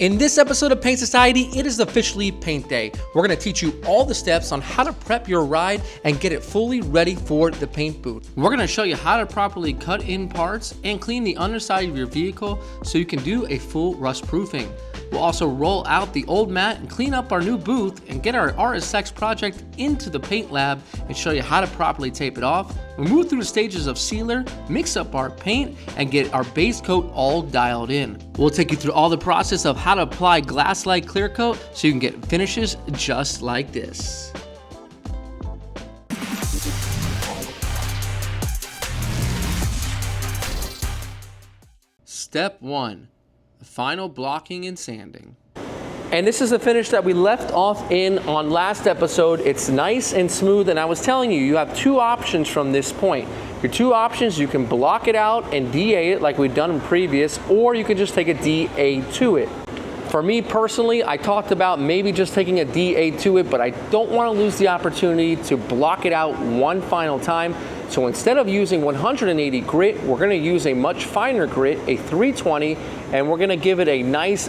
In this episode of Paint Society, it is officially paint day. We're going to teach you all the steps on how to prep your ride and get it fully ready for the paint booth. We're going to show you how to properly cut in parts and clean the underside of your vehicle so you can do a full rust proofing. We'll also roll out the old mat and clean up our new booth and get our RSX project into the paint lab and show you how to properly tape it off. We'll move through the stages of sealer, mix up our paint, and get our base coat all dialed in. We'll take you through all the process of how to apply glass-like clear coat so you can get finishes just like this. Step 1. Final blocking and sanding. And this is the finish that we left off in on last episode. It's nice and smooth, and I was telling you, you have two options from this point. Your two options, you can block it out and DA it like we've done in previous, or you can just take a DA to it. For me personally, I talked about maybe just taking a DA to it, but I don't want to lose the opportunity to block it out one final time. So instead of using 180 grit, we're going to use a much finer grit, a 320, and we're going to give it a nice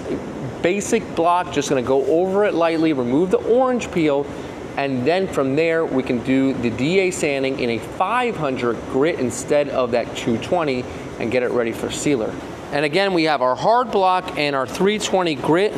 basic block. Just going to go over it lightly, remove the orange peel, and then from there we can do the DA sanding in a 500 grit instead of that 220 and get it ready for sealer. And again, we have our hard block and our 320 grit.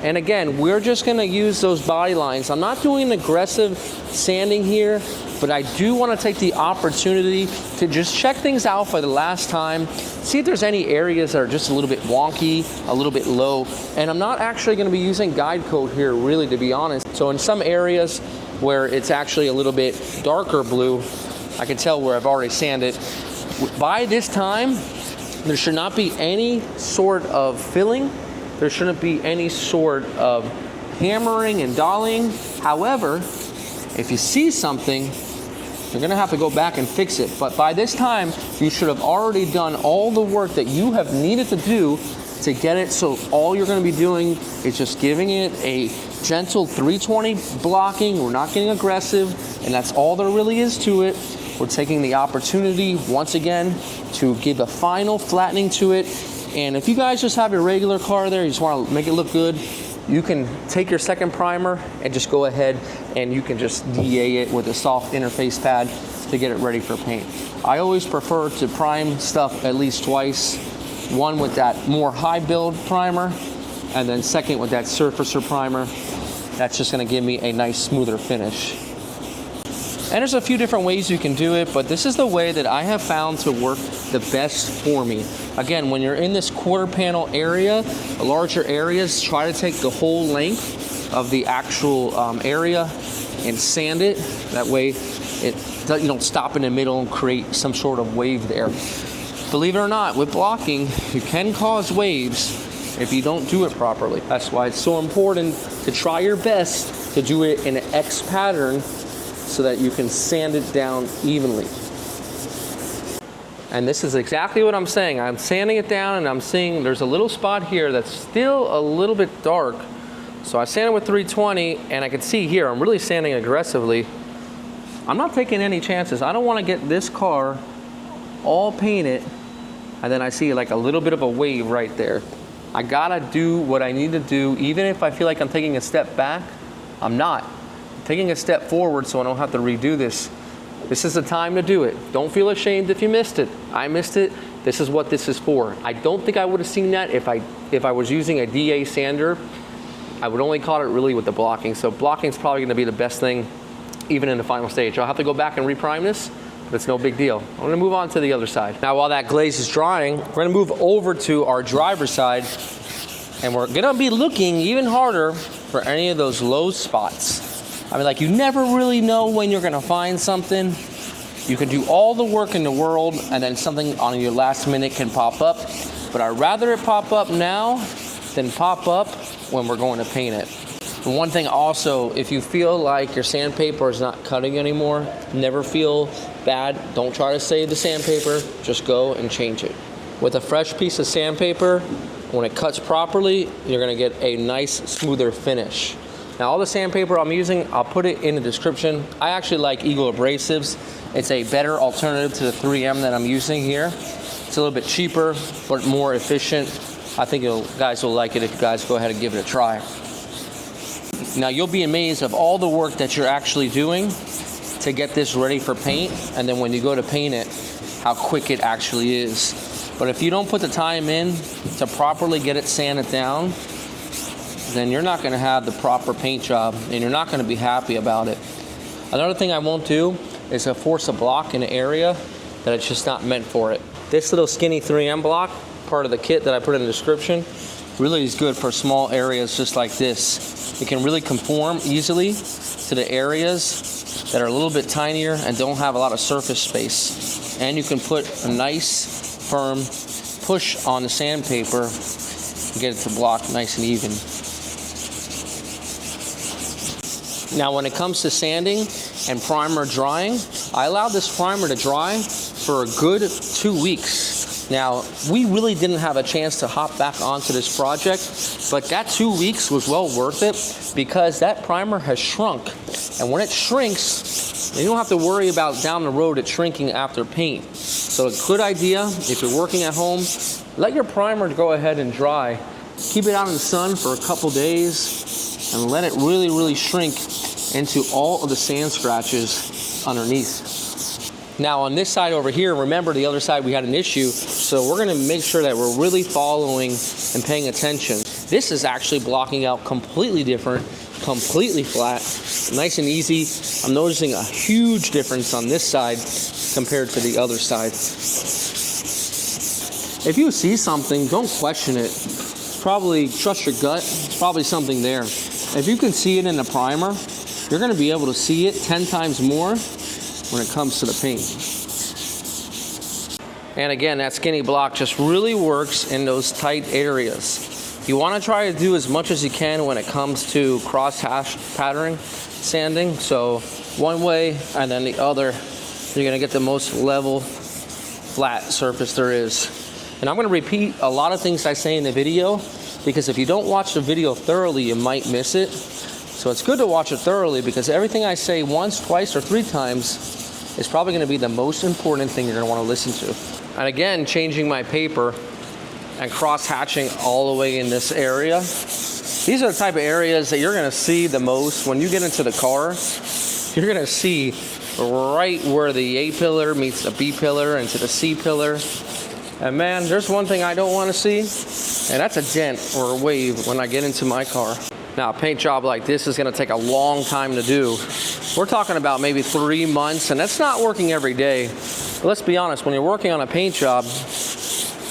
And again, we're just gonna use those body lines. I'm not doing an aggressive sanding here, but I do wanna take the opportunity to just check things out for the last time, see if there's any areas that are just a little bit wonky, a little bit low. And I'm not actually gonna be using guide coat here, really, to be honest. So in some areas where it's actually a little bit darker blue, I can tell where I've already sanded. By this time, there should not be any sort of filling. There shouldn't be any sort of hammering and dollying. However, if you see something, you're gonna have to go back and fix it. But by this time, you should have already done all the work that you have needed to do to get it. So all you're gonna be doing is just giving it a gentle 320 blocking. We're not getting aggressive, and that's all there really is to it. We're taking the opportunity, once again, to give a final flattening to it. And if you guys just have your regular car there, you just want to make it look good, you can take your second primer and just go ahead and you can just DA it with a soft interface pad to get it ready for paint. I always prefer to prime stuff at least twice. One with that more high build primer, and then second with that surfacer primer. That's just going to give me a nice smoother finish. And there's a few different ways you can do it, but this is the way that I have found to work the best for me. Again, when you're in this quarter panel area, the larger areas, try to take the whole length of the actual area and sand it. That way you don't stop in the middle and create some sort of wave there. Believe it or not, with blocking, you can cause waves if you don't do it properly. That's why it's so important to try your best to do it in an X pattern so that you can sand it down evenly. And this is exactly what I'm saying. I'm sanding it down and I'm seeing there's a little spot here that's still a little bit dark. So I sanded with 320 and I can see here, I'm really sanding aggressively. I'm not taking any chances. I don't want to get this car all painted and then I see like a little bit of a wave right there. I gotta do what I need to do. Even if I feel like I'm taking a step back, I'm not. Taking a step forward so I don't have to redo this. This is the time to do it. Don't feel ashamed if you missed it. I missed it. This is what this is for. I don't think I would have seen that if I was using a DA sander. I would only caught it really with the blocking. So blocking is probably going to be the best thing even in the final stage. I'll have to go back and reprime this, but it's no big deal. I'm going to move on to the other side. Now while that glaze is drying, we're going to move over to our driver's side and we're going to be looking even harder for any of those low spots. I mean, like, you never really know when you're gonna find something. You can do all the work in the world and then something on your last minute can pop up. But I'd rather it pop up now than pop up when we're going to paint it. And one thing also, if you feel like your sandpaper is not cutting anymore, never feel bad. Don't try to save the sandpaper, just go and change it. With a fresh piece of sandpaper, when it cuts properly, you're gonna get a nice, smoother finish. Now all the sandpaper I'm using, I'll put it in the description. I actually like Eagle abrasives. It's a better alternative to the 3M that I'm using here. It's a little bit cheaper, but more efficient. I think you guys will like it if you guys go ahead and give it a try. Now you'll be amazed of all the work that you're actually doing to get this ready for paint, and then when you go to paint it, how quick it actually is. But if you don't put the time in to properly get it sanded down, then you're not gonna have the proper paint job and you're not gonna be happy about it. Another thing I won't do is to force a block in an area that it's just not meant for it. This little skinny 3M block, part of the kit that I put in the description, really is good for small areas just like this. It can really conform easily to the areas that are a little bit tinier and don't have a lot of surface space. And you can put a nice firm push on the sandpaper and get it to block nice and even. Now when it comes to sanding and primer drying, I allowed this primer to dry for a good 2 weeks. Now, we really didn't have a chance to hop back onto this project, but that 2 weeks was well worth it because that primer has shrunk. And when it shrinks, you don't have to worry about down the road it shrinking after paint. So a good idea, if you're working at home, let your primer go ahead and dry. Keep it out in the sun for a couple days and let it really shrink into all of the sand scratches underneath. Now on this side over here, remember the other side we had an issue, so we're gonna make sure that we're really following and paying attention. This is actually blocking out completely different, completely flat, nice and easy. I'm noticing a huge difference on this side compared to the other side. If you see something, don't question it. Probably trust your gut, it's probably something there. If you can see it in the primer, you're gonna be able to see it 10 times more when it comes to the paint. And again, that skinny block just really works in those tight areas. You wanna try to do as much as you can when it comes to cross-hatch patterning, sanding. So one way and then the other, you're gonna get the most level, flat surface there is. And I'm gonna repeat a lot of things I say in the video because if you don't watch the video thoroughly, you might miss it. So it's good to watch it thoroughly because everything I say once, twice, or 3 times is probably gonna be the most important thing you're gonna wanna listen to. And again, changing my paper and cross-hatching all the way in this area. These are the type of areas that you're gonna see the most when you get into the car. You're gonna see right where the A pillar meets the B pillar into the C pillar. And man, there's one thing I don't wanna see, and that's a dent or a wave when I get into my car. Now, a paint job like this is gonna take a long time to do. We're talking about maybe 3 months, and that's not working every day. But let's be honest, when you're working on a paint job,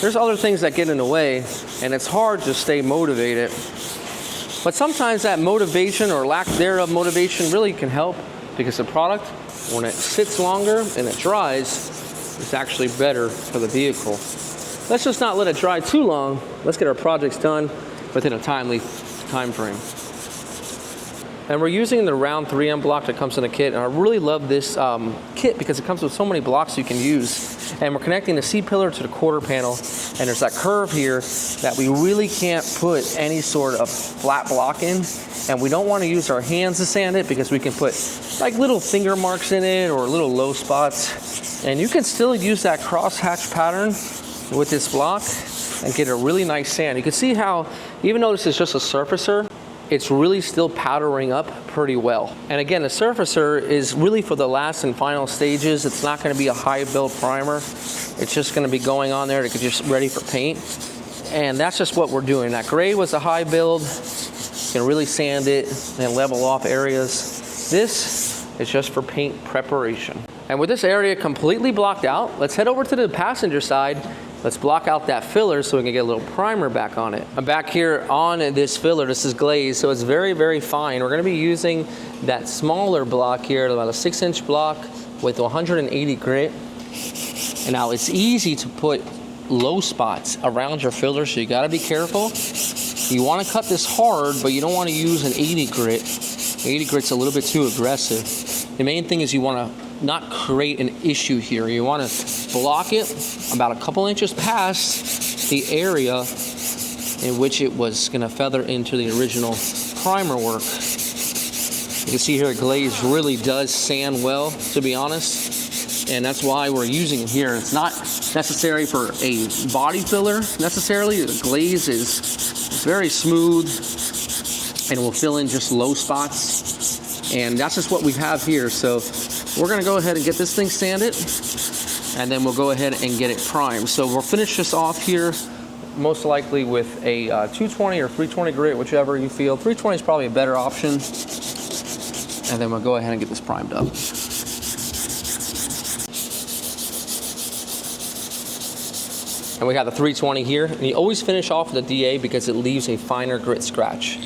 there's other things that get in the way, and it's hard to stay motivated. But sometimes that motivation or lack thereof motivation really can help because the product, when it sits longer and it dries, it's actually better for the vehicle. Let's just not let it dry too long. Let's get our projects done within a timely time frame. And we're using the round 3M block that comes in the kit, and I really love this kit because it comes with so many blocks you can use. And we're connecting the C pillar to the quarter panel, and there's that curve here that we really can't put any sort of flat block in, and we don't want to use our hands to sand it because we can put like little finger marks in it or little low spots, and you can still use that cross-hatch pattern with this block and get a really nice sand. You can see how, even though this is just a surfacer, it's really still powdering up pretty well. And again, the surfacer is really for the last and final stages. It's not gonna be a high build primer. It's just gonna be going on there to get just ready for paint. And that's just what we're doing. That gray was a high build. You can really sand it and level off areas. This is just for paint preparation. And with this area completely blocked out, let's head over to the passenger side. Let's block out that filler so we can get a little primer back on it. I'm back here on this filler. This is glazed, so it's very fine. We're gonna be using that smaller block here, about a 6-inch block with 180 grit. And now it's easy to put low spots around your filler, so you gotta be careful. You wanna cut this hard, but you don't wanna use an 80 grit. 80 grit's a little bit too aggressive. The main thing is you wanna not create an issue here. You want to block it about a couple inches past the area in which it was going to feather into the original primer work. You can see here glaze really does sand well, to be honest. and that's why we're using it here. It's not necessary for a body filler necessarily. The glaze is very smooth and will fill in just low spots, and that's just what we have here. So we're gonna go ahead and get this thing sanded, and then we'll go ahead and get it primed. So we'll finish this off here most likely with a 220 or 320 grit, whichever you feel. 320 is probably a better option, and then we'll go ahead and get this primed up. And we got the 320 here, and you always finish off with the DA because it leaves a finer grit scratch.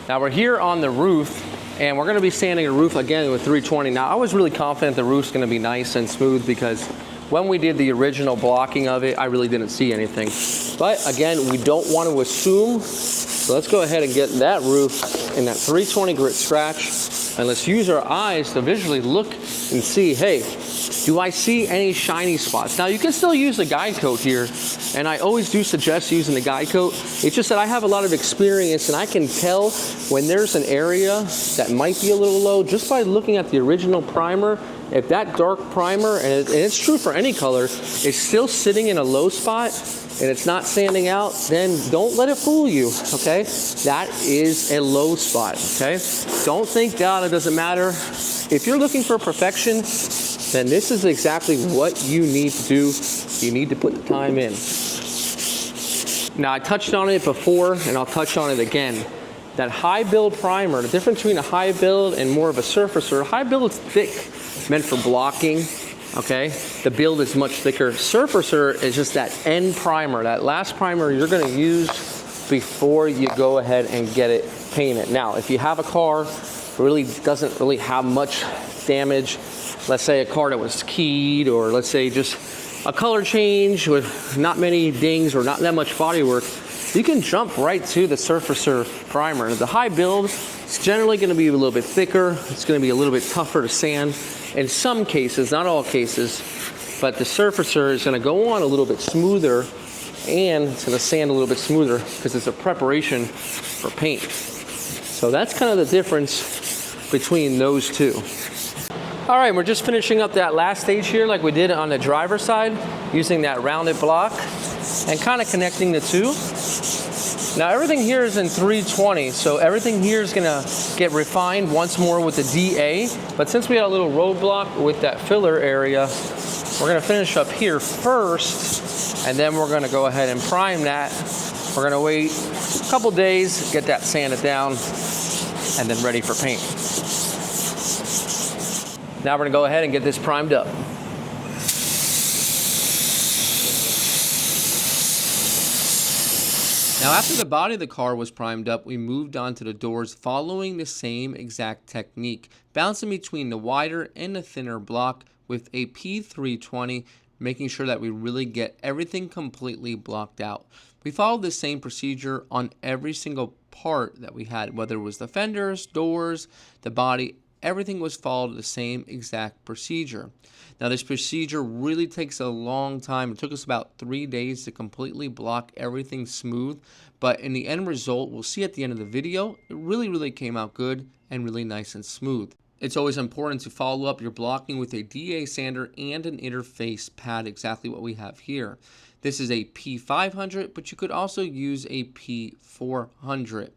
Now we're here on the roof, and we're gonna be sanding the roof again with 320. Now I was really confident the roof's gonna be nice and smooth because when we did the original blocking of it, I really didn't see anything. But again, we don't want to assume, so let's go ahead and get that roof in that 320 grit scratch, and let's use our eyes to visually look and see, hey, do I see any shiny spots? Now you can still use the guide coat here, and I always do suggest using the guide coat. It's just that I have a lot of experience, and I can tell when there's an area that might be a little low just by looking at the original primer. If that dark primer, and it's true for any color, is still sitting in a low spot and it's not sanding out, then don't let it fool you, okay? That is a low spot, okay? Don't think, God, it doesn't matter. If you're looking for perfection, then this is exactly what you need to do. You need to put the time in. Now, I touched on it before, and I'll touch on it again. That high build primer, the difference between a high build and more of a surfacer, high build is thick, meant for blocking, okay? The build is much thicker. Surfacer is just that end primer, that last primer you're gonna use before you go ahead and get it painted. Now, if you have a car that really doesn't really have much damage, let's say a car that was keyed, or let's say just a color change with not many dings or not that much body work, you can jump right to the surfacer primer. The high build is generally gonna be a little bit thicker. It's gonna be a little bit tougher to sand. In some cases, not all cases, but the surfacer is gonna go on a little bit smoother, and it's gonna sand a little bit smoother because it's a preparation for paint. So that's kind of the difference between those two. All right, we're just finishing up that last stage here like we did on the driver's side, using that rounded block and kind of connecting the two. Now everything here is in 320, so everything here is gonna get refined once more with the DA, but since we had a little roadblock with that filler area, we're gonna finish up here first, and then we're gonna go ahead and prime that. We're gonna wait a couple days, get that sanded down, and then ready for paint. Now we're gonna go ahead and get this primed up. Now after the body of the car was primed up, we moved on to the doors following the same exact technique, bouncing between the wider and the thinner block with a P320, making sure that we really get everything completely blocked out. We followed the same procedure on every single part that we had, whether it was the fenders, doors, the body, everything was followed the same exact procedure. Now this procedure really takes a long time. It took us about 3 days to completely block everything smooth, but in the end result, we'll see at the end of the video, it really came out good and really nice and smooth. It's always important to follow up your blocking with a DA sander and an interface pad, exactly what we have here. This is a P500, but you could also use a P400.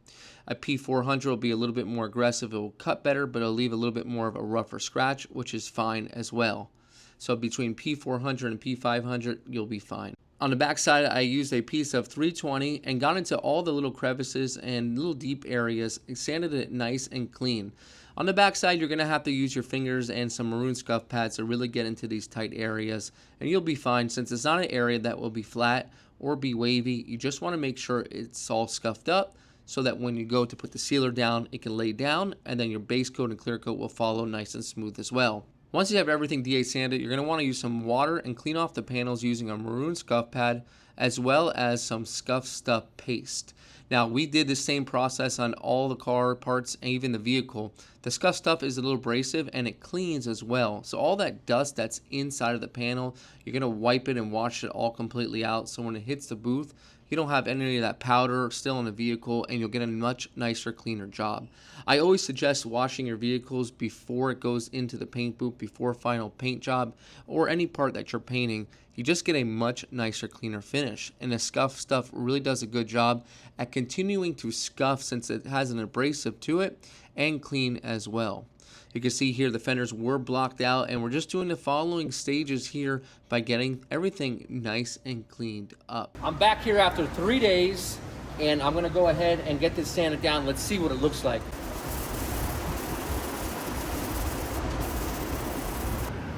A P400 will be a little bit more aggressive. It will cut better, but it'll leave a little bit more of a rougher scratch, which is fine as well. So between P400 and P500, you'll be fine. On the back side, I used a piece of 320 and got into all the little crevices and little deep areas and sanded it nice and clean. On the back side, you're going to have to use your fingers and some maroon scuff pads to really get into these tight areas, and you'll be fine since it's not an area that will be flat or be wavy. You just want to make sure it's all scuffed up so that when you go to put the sealer down, it can lay down, and then your base coat and clear coat will follow nice and smooth as well. Once you have everything DA sanded, you're going to want to use some water and clean off the panels using a maroon scuff pad as well as some scuff stuff paste. Now, we did the same process on all the car parts and even the vehicle. The scuff stuff is a little abrasive and it cleans as well. So all that dust that's inside of the panel, you're going to wipe it and wash it all completely out. So when it hits the booth, you don't have any of that powder still in the vehicle, and you'll get a much nicer, cleaner job. I always suggest washing your vehicles before it goes into the paint booth, before final paint job, or any part that you're painting. You just get a much nicer, cleaner finish. And the Scuff stuff really does a good job at continuing to scuff since it has an abrasive to it, and clean as well. You can see here the fenders were blocked out, and we're just doing the following stages here by getting everything nice and cleaned up. I'm back here after 3 days, and I'm gonna go ahead and get this sanded down. Let's see what it looks like.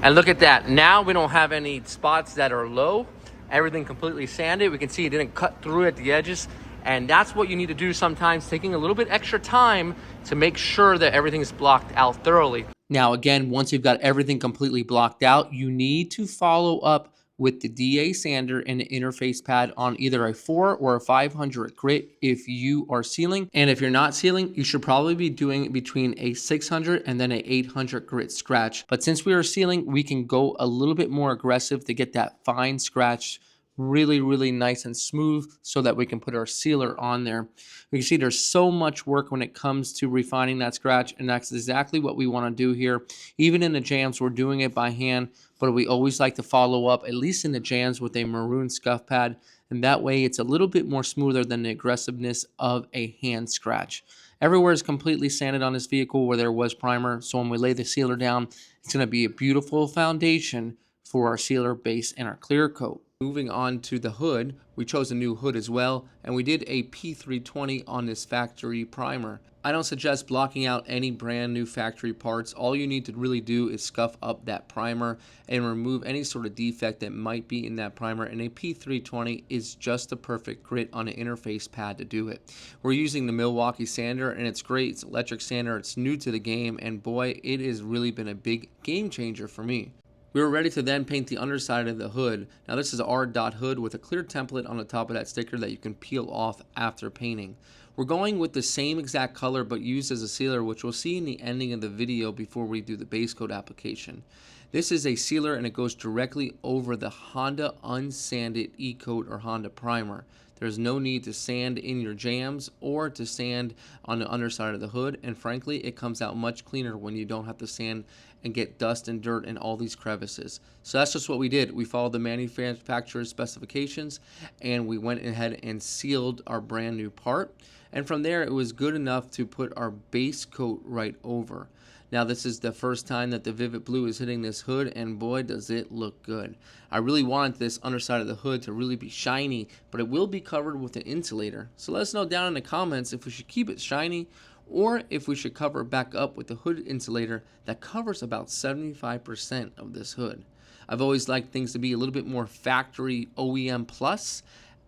And look at that. Now we don't have any spots that are low. Everything completely sanded. We can see it didn't cut through at the edges. And that's what you need to do sometimes, taking a little bit extra time to make sure that everything is blocked out thoroughly. Now, again, once you've got everything completely blocked out, you need to follow up with the DA sander and the interface pad on either a 4 or a 500 grit if you are sealing. And if you're not sealing, you should probably be doing between a 600 and then a 800 grit scratch. But since we are sealing, we can go a little bit more aggressive to get that fine scratch really nice and smooth so that we can put our sealer on there. You can see there's so much work when it comes to refining that scratch, and that's exactly what we want to do here. Even in the jams, we're doing it by hand, but we always like to follow up, at least in the jams, with a maroon scuff pad, and that way it's a little bit more smoother than the aggressiveness of a hand scratch. Everywhere is completely sanded on this vehicle where there was primer, so when we lay the sealer down, it's going to be a beautiful foundation for our sealer base and our clear coat. Moving on to the hood, we chose a new hood as well, and we did a P320 on this factory primer. I don't suggest blocking out any brand new factory parts. All you need to really do is scuff up that primer and remove any sort of defect that might be in that primer, and a P320 is just the perfect grit on an interface pad to do it. We're using the Milwaukee sander, and it's great. It's electric sander. It's new to the game, and boy, it has really been a big game changer for me. We were ready to then paint the underside of the hood. Now this is an R-dot hood with a clear template on the top of that sticker that you can peel off after painting. We're going with the same exact color but used as a sealer, which we'll see in the ending of the video before we do the base coat application. This is a sealer, and it goes directly over the Honda unsanded E-coat or Honda primer. There's no need to sand in your jams or to sand on the underside of the hood, and frankly it comes out much cleaner when you don't have to sand and get dust and dirt in all these crevices. So that's just what we did. We followed the manufacturer's specifications, and we went ahead and sealed our brand new part, and from there it was good enough to put our base coat right over. Now this is the first time that the Vivid Blue is hitting this hood, and boy does it look good. I really wanted this underside of the hood to really be shiny, but it will be covered with an insulator. So let us know down in the comments if we should keep it shiny or if we should cover it back up with the hood insulator that covers about 75% of this hood. I've always liked things to be a little bit more factory OEM plus,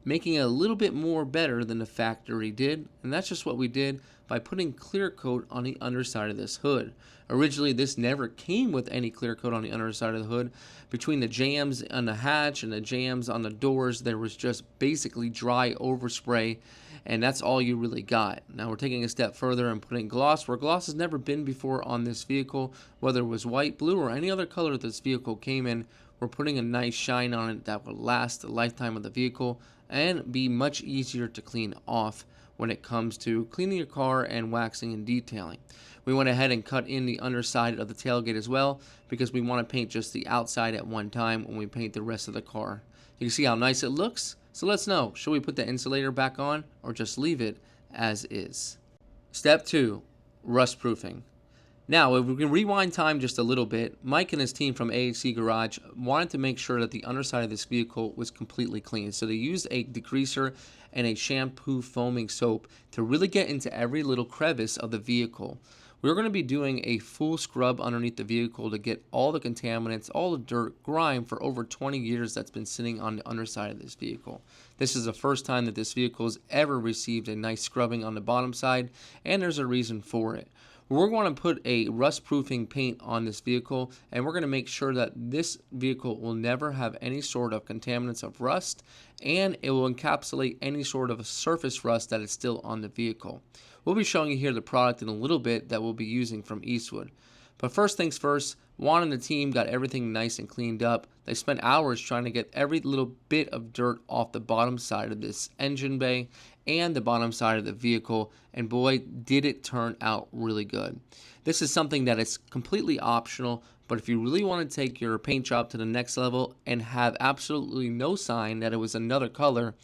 making it a little bit more better than the factory did, and that's just what we did by putting clear coat on the underside of this hood. Originally this never came with any clear coat on the underside of the hood. Between the jams on the hatch and the jams on the doors, there was just basically dry overspray, and that's all you really got. Now we're taking a step further and putting gloss where gloss has never been before on this vehicle, whether it was white, blue, or any other color this vehicle came in. We're putting a nice shine on it that will last the lifetime of the vehicle and be much easier to clean off when it comes to cleaning your car and waxing and detailing. We went ahead and cut in the underside of the tailgate as well because we want to paint just the outside at one time when we paint the rest of the car. You can see how nice it looks. So let's know, should we put the insulator back on or just leave it as is? Step 2, rust proofing. Now, if we can rewind time just a little bit, Mike and his team from AHC Garage wanted to make sure that the underside of this vehicle was completely clean. So they used a degreaser and a shampoo foaming soap to really get into every little crevice of the vehicle. We're going to be doing a full scrub underneath the vehicle to get all the contaminants, all the dirt, grime for over 20 years that's been sitting on the underside of this vehicle. This is the first time that this vehicle has ever received a nice scrubbing on the bottom side, and there's a reason for it. We're going to put a rust-proofing paint on this vehicle, and we're going to make sure that this vehicle will never have any sort of contaminants of rust, and it will encapsulate any sort of surface rust that is still on the vehicle. We'll be showing you here the product in a little bit that we'll be using from Eastwood. But first things first, Juan and the team got everything nice and cleaned up. They spent hours trying to get every little bit of dirt off the bottom side of this engine bay and the bottom side of the vehicle, and boy, did it turn out really good. This is something that is completely optional, but if you really want to take your paint job to the next level and have absolutely no sign that it was another color,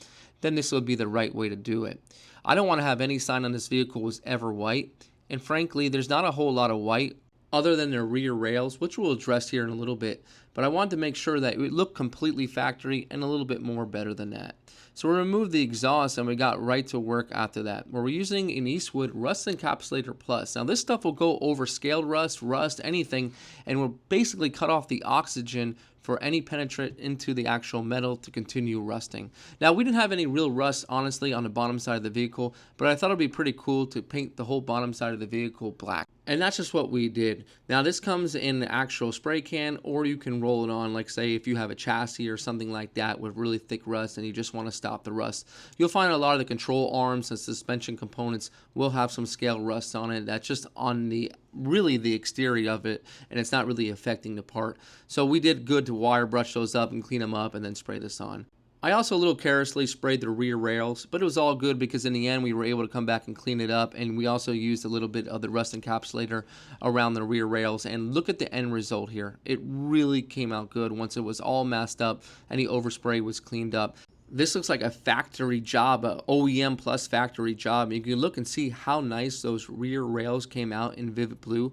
then this would be the right way to do it. I don't want to have any sign on this vehicle was ever white, and frankly, there's not a whole lot of white other than the rear rails, which we'll address here in a little bit, but I wanted to make sure that it would look completely factory and a little bit more better than that. So we removed the exhaust and we got right to work after that, where we're using an Eastwood Rust Encapsulator Plus. Now this stuff will go over scaled rust, anything, and will basically cut off the oxygen for any penetrant into the actual metal to continue rusting. Now we didn't have any real rust honestly on the bottom side of the vehicle, but I thought it'd be pretty cool to paint the whole bottom side of the vehicle black. And that's just what we did. Now this comes in the actual spray can, or you can roll it on, like say if you have a chassis or something like that with really thick rust and you just want to stop the rust. You'll find a lot of the control arms and suspension components will have some scale rust on it. That's just on the really the exterior of it, and it's not really affecting the part. So we did good to wire brush those up and clean them up and then spray this on. I also a little carelessly sprayed the rear rails, but it was all good because in the end we were able to come back and clean it up, and we also used a little bit of the rust encapsulator around the rear rails, and look at the end result here. It really came out good once it was all masked up and the overspray was cleaned up. This looks like a factory job, a OEM plus factory job. You can look and see how nice those rear rails came out in vivid blue.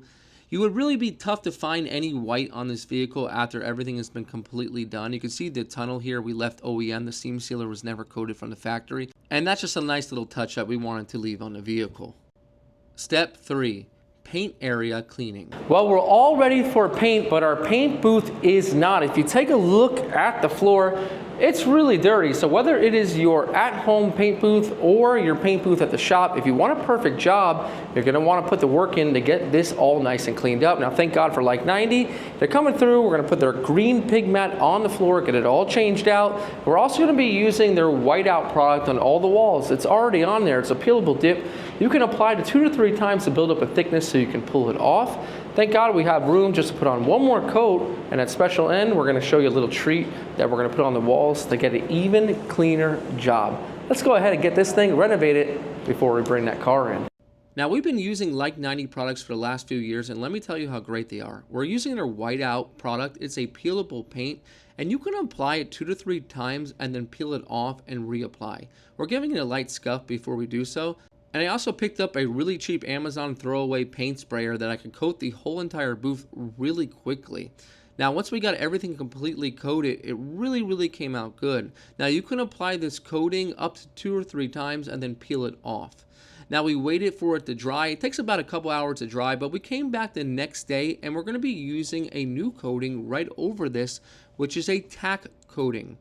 You would really be tough to find any white on this vehicle after everything has been completely done. You can see the tunnel here, we left OEM. The seam sealer was never coated from the factory. And that's just a nice little touch that we wanted to leave on the vehicle. Step 3. Paint area cleaning. Well, we're all ready for paint, but our paint booth is not. If you take a look at the floor, it's really dirty. So whether it is your at-home paint booth or your paint booth at the shop, if you want a perfect job, you're gonna wanna put the work in to get this all nice and cleaned up. Now, thank God for Like 90. They're coming through. We're gonna put their green pig mat on the floor, get it all changed out. We're also gonna be using their whiteout product on all the walls. It's already on there. It's a peelable dip. You can apply it 2 to 3 times to build up a thickness so you can pull it off. Thank God we have room just to put on one more coat, and at special end, we're gonna show you a little treat that we're gonna put on the walls to get an even cleaner job. Let's go ahead and get this thing renovated before we bring that car in. Now we've been using Like 90 products for the last few years, and let me tell you how great they are. We're using their whiteout product. It's a peelable paint, and you can apply it 2 to 3 times and then peel it off and reapply. We're giving it a light scuff before we do so. And I also picked up a really cheap Amazon throwaway paint sprayer that I could coat the whole entire booth really quickly. Now, once we got everything completely coated, it really came out good. Now, you can apply this coating up to 2 or 3 times and then peel it off. Now, we waited for it to dry. It takes about a couple hours to dry, but we came back the next day and we're gonna be using a new coating right over this, which is a tack coating.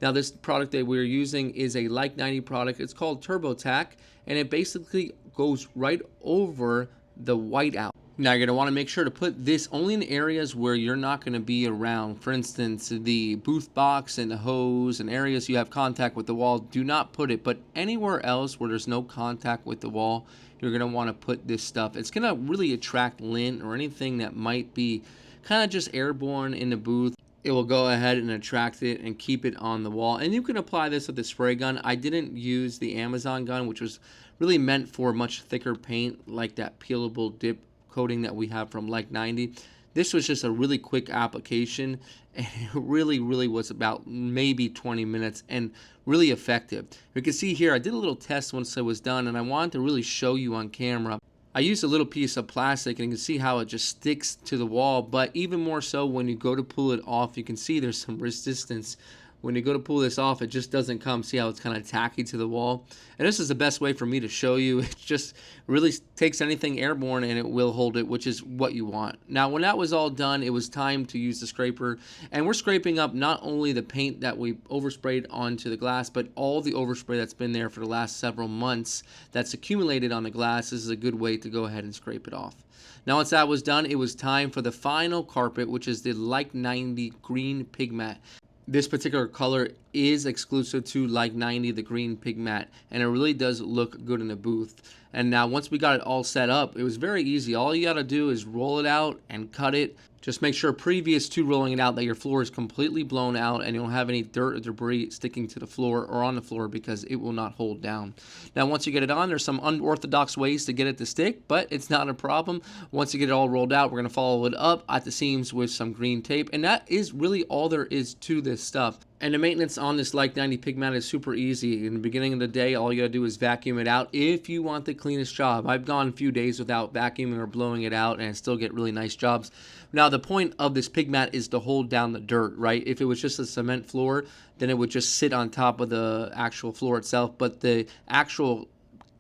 Now, this product that we're using is a Like 90 product. It's called Turbo Tack, and it basically goes right over the whiteout. Now, you're going to want to make sure to put this only in areas where you're not going to be around. For instance, the booth box and the hose and areas you have contact with the wall, do not put it. But anywhere else where there's no contact with the wall, you're going to want to put this stuff. It's going to really attract lint or anything that might be kind of just airborne in the booth. It will go ahead and attract it and keep it on the wall. And you can apply this with the spray gun. I didn't use the Amazon gun, which was really meant for much thicker paint like that peelable dip coating that we have from Like 90. This was just a really quick application, and it really was about maybe 20 minutes and really effective. You can see here, I did a little test once it was done, and I wanted to really show you on camera. I used a little piece of plastic, and you can see how it just sticks to the wall, but even more so when you go to pull it off, you can see there's some resistance. When you go to pull this off, it just doesn't come. See how it's kind of tacky to the wall? And this is the best way for me to show you. It just really takes anything airborne and it will hold it, which is what you want. Now, when that was all done, it was time to use the scraper. And we're scraping up not only the paint that we oversprayed onto the glass, but all the overspray that's been there for the last several months that's accumulated on the glass. This is a good way to go ahead and scrape it off. Now, once that was done, it was time for the final carpet, which is the Like 90 green pig mat. This particular color is exclusive to Like 90, the green pig mat, and it really does look good in the booth. And now once we got it all set up, it was very easy. All you got to do is roll it out and cut it. Just make sure previous to rolling it out that your floor is completely blown out and you don't have any dirt or debris sticking to the floor or on the floor, because it will not hold down. Now once you get it on, there's some unorthodox ways to get it to stick, but it's not a problem. Once you get it all rolled out, we're going to follow it up at the seams with some green tape, and that is really all there is to this stuff. And the maintenance on this Like 90 pig mat is super easy. In the beginning of the day, all you gotta do is vacuum it out if you want the cleanest job. I've gone a few days without vacuuming or blowing it out and still get really nice jobs. Now, the point of this pig mat is to hold down the dirt, right? If it was just a cement floor, then it would just sit on top of the actual floor itself. But the actual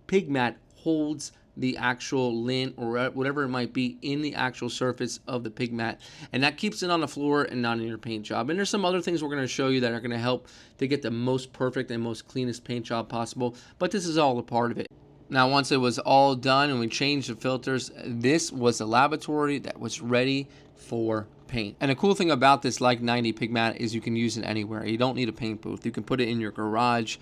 pig mat holds the actual lint or whatever it might be in the actual surface of the pig mat, and that keeps it on the floor and not in your paint job. And there's some other things we're going to show you that are going to help to get the most perfect and most cleanest paint job possible, but this is all a part of it. Now once it was all done and we changed the filters, this was a laboratory that was ready for paint. And the cool thing about this Like 90 pig mat is you can use it anywhere. You don't need a paint booth. You can put it in your garage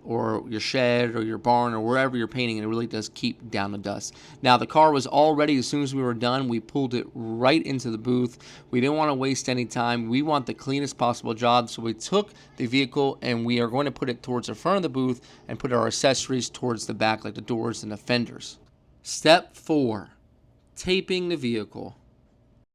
or your shed or your barn or wherever you're painting, and it really does keep down the dust. Now the car was all ready. As soon as we were done, we pulled it right into the booth. We didn't want to waste any time. We want the cleanest possible job, so we took the vehicle and we are going to put it towards the front of the booth and put our accessories towards the back, like the doors and the fenders. Step 4, taping the vehicle.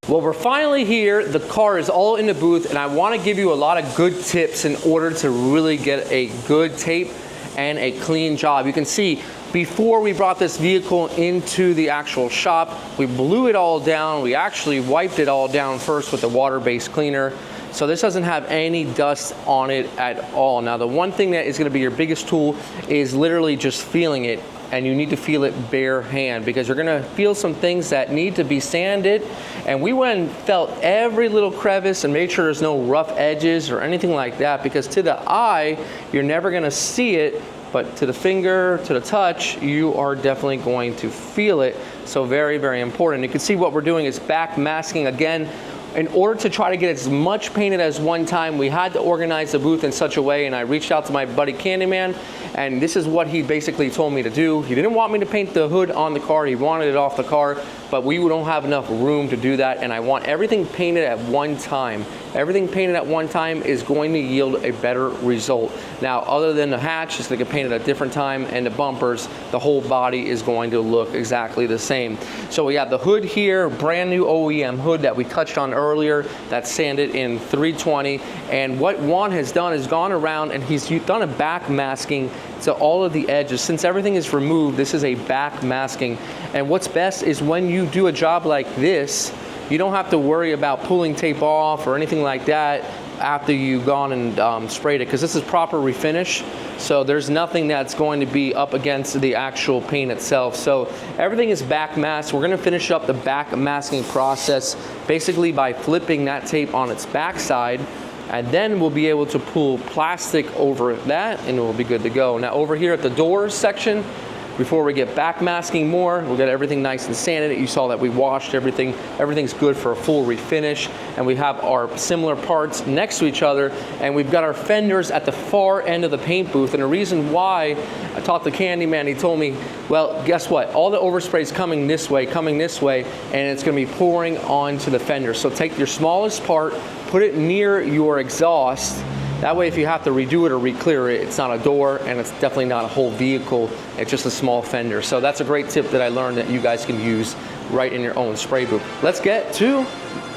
Well, we're finally here. The car is all in the booth, and I want to give you a lot of good tips in order to really get a good tape and a clean job. You can see before we brought this vehicle into the actual shop, we blew it all down. We actually wiped it all down first with the water-based cleaner. So this doesn't have any dust on it at all. Now, the one thing that is going to be your biggest tool is literally just feeling it. And you need to feel it bare hand, because you're gonna feel some things that need to be sanded. And we went and felt every little crevice and made sure there's no rough edges or anything like that, because to the eye, you're never gonna see it, but to the finger, to the touch, you are definitely going to feel it. So very, very important. You can see what we're doing is back masking again. In order to try to get as much painted as one time, we had to organize the booth in such a way, and I reached out to my buddy Candyman, and this is what he basically told me to do. He didn't want me to paint the hood on the car, he wanted it off the car, but we don't have enough room to do that, and I want everything painted at one time. Everything painted at one time is going to yield a better result. Now, other than the hatch, it's going to get painted at a different time, and the bumpers, the whole body is going to look exactly the same. So we have the hood here, brand new OEM hood that we touched on earlier, that's sanded in 320. And what Juan has done is gone around and he's done a back masking to all of the edges. Since everything is removed, this is a back masking. And what's best is when you do a job like this, you don't have to worry about pulling tape off or anything like that after you've gone and sprayed it, because this is proper refinish. So there's nothing that's going to be up against the actual paint itself. So everything is back masked. We're going to finish up the back masking process basically by flipping that tape on its back side, and then we'll be able to pull plastic over that and we'll be good to go. Now over here at the doors section, before we get back masking more, we'll get everything nice and sanded. You saw that we washed everything. Everything's good for a full refinish. And we have our similar parts next to each other. And we've got our fenders at the far end of the paint booth. And the reason why, I talked to Candyman, he told me, well, guess what? All the overspray is coming this way, and it's gonna be pouring onto the fender. So take your smallest part, put it near your exhaust. That way, if you have to redo it or re-clear it, it's not a door and it's definitely not a whole vehicle. It's just a small fender. So that's a great tip that I learned that you guys can use right in your own spray booth. Let's get to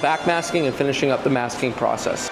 back masking and finishing up the masking process.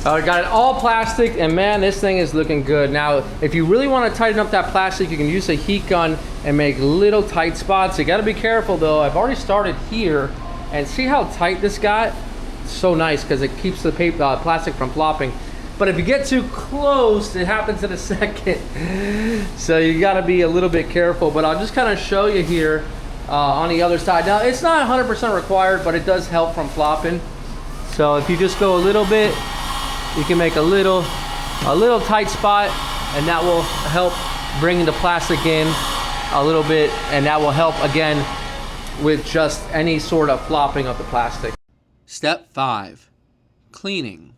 I got it all plastic, and man, this thing is looking good. Now, if you really want to tighten up that plastic, you can use a heat gun and make little tight spots. You got to be careful though. I've already started here, and see how tight this got? It's so nice because it keeps the paper, plastic from flopping. But if you get too close, it happens in a second. So you got to be a little bit careful. But I'll just kind of show you here on the other side. Now, it's not 100% required, but it does help from flopping. So if you just go a little bit, you can make a little tight spot, and that will help bring the plastic in a little bit, and that will help again with just any sort of flopping of the plastic. Step 5, cleaning.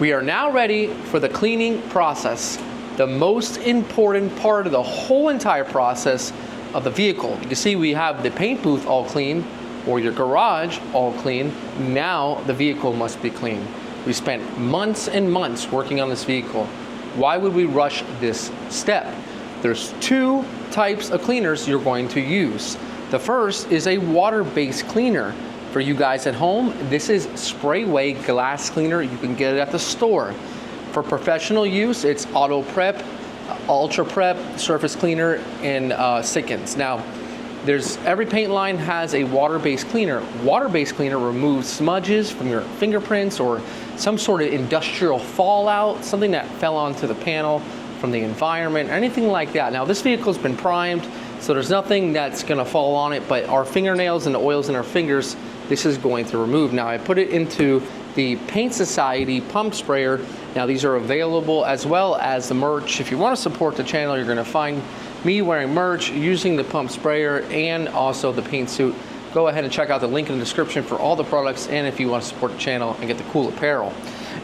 We are now ready for the cleaning process, the most important part of the whole entire process of the vehicle. You can see we have the paint booth all clean, or your garage all clean. Now the vehicle must be clean. We spent months and months working on this vehicle. Why would we rush this step? There's 2 types of cleaners you're going to use. The first is a water-based cleaner. For you guys at home, this is Sprayway glass cleaner. You can get it at the store. For professional use, it's Auto Prep, Ultra Prep, Surface Cleaner, and Sikkens. Now, every paint line has a water-based cleaner. Water-based cleaner removes smudges from your fingerprints or some sort of industrial fallout, something that fell onto the panel from the environment, anything like that. Now, this vehicle's been primed, so there's nothing that's gonna fall on it, but our fingernails and the oils in our fingers, this is going to remove. Now, I put it into the Paint Society pump sprayer. Now, these are available as well as the merch. If you wanna support the channel, you're gonna find me wearing merch, using the pump sprayer, and also the paint suit. Go ahead and check out the link in the description for all the products, and if you want to support the channel and get the cool apparel.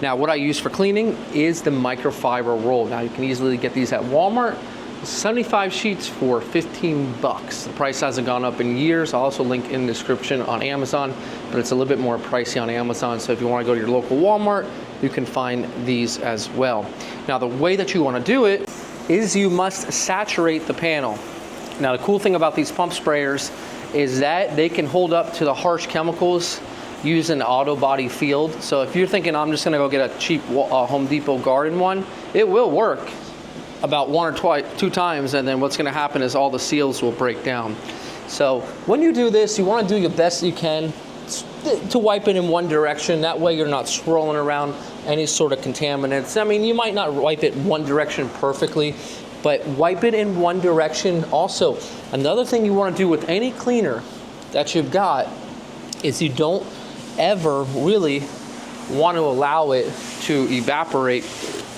Now, what I use for cleaning is the microfiber roll. Now, you can easily get these at Walmart. 75 sheets for 15 bucks. The price hasn't gone up in years. I'll also link in the description on Amazon, but it's a little bit more pricey on Amazon. So if you want to go to your local Walmart, you can find these as well. Now, the way that you want to do it is you must saturate the panel. Now, the cool thing about these pump sprayers is that they can hold up to the harsh chemicals using the auto body field. So if you're thinking, I'm just gonna go get a cheap Home Depot garden one, it will work about 1 or 2 times, and then what's gonna happen is all the seals will break down. So when you do this, you wanna do your best you can to wipe it in one direction. That way you're not swirling around any sort of contaminants. I mean, you might not wipe it one direction perfectly, but wipe it in one direction. Also, another thing you want to do with any cleaner that you've got is you don't ever really want to allow it to evaporate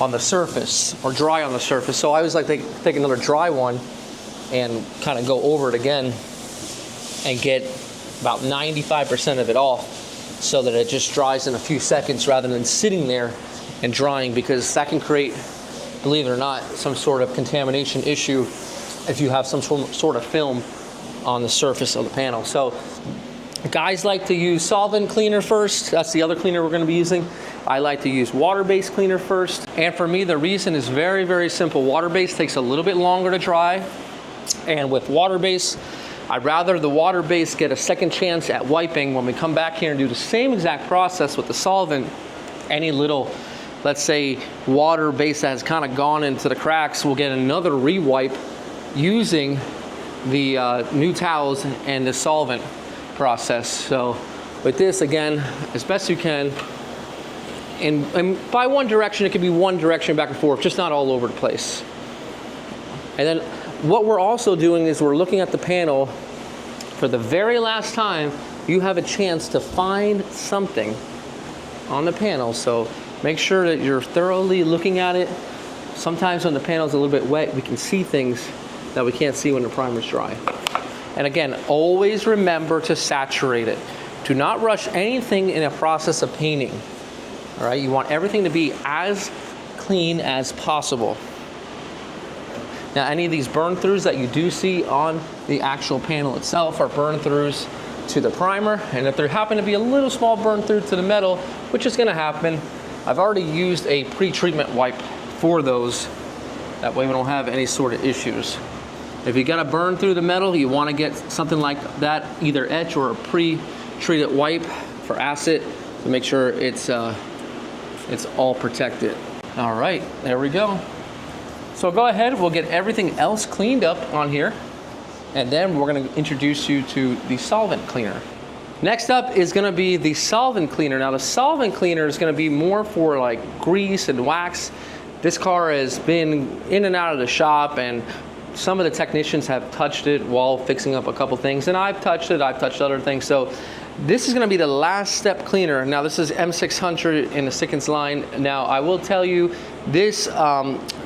on the surface or dry on the surface. So I always like to take another dry one and kind of go over it again and get about 95% of it off, so that it just dries in a few seconds rather than sitting there and drying, because that can create, believe it or not, some sort of contamination issue if you have some sort of film on the surface of the panel. So guys like to use solvent cleaner first. That's the other cleaner we're going to be using. I like to use water-based cleaner first. And for me, the reason is very, very simple. Water-based takes a little bit longer to dry. And with water-based, I'd rather the water-based get a second chance at wiping. When we come back here and do the same exact process with the solvent, any little, let's say, water-based that has kind of gone into the cracks, we'll get another re-wipe using the new towels and the solvent process. So with this, again, as best you can, and by one direction, it could be one direction back and forth, just not all over the place. And then what we're also doing is we're looking at the panel for the very last time. You have a chance to find something on the panel, so make sure that you're thoroughly looking at it. Sometimes when the panel is a little bit wet, we can see things that we can't see when the primer's dry. And again, always remember to saturate it. Do not rush anything in a process of painting. All right, you want everything to be as clean as possible. Now, any of these burn throughs that you do see on the actual panel itself are burn throughs to the primer. And if there happen to be a little small burn through to the metal, which is gonna happen, I've already used a pre-treatment wipe for those. That way we don't have any sort of issues. If you gotta burn through the metal, you wanna get something like that, either etch or a pre-treated wipe for acid, to make sure it's it's all protected. All right, there we go. So go ahead, we'll get everything else cleaned up on here, and then we're gonna introduce you to the solvent cleaner. Next up is gonna be the solvent cleaner. Now the solvent cleaner is gonna be more for like grease and wax. This car has been in and out of the shop, and some of the technicians have touched it while fixing up a couple things, and I've touched it, I've touched other things. So this is gonna be the last step cleaner. Now this is M600 in the Sickens line. Now I will tell you, this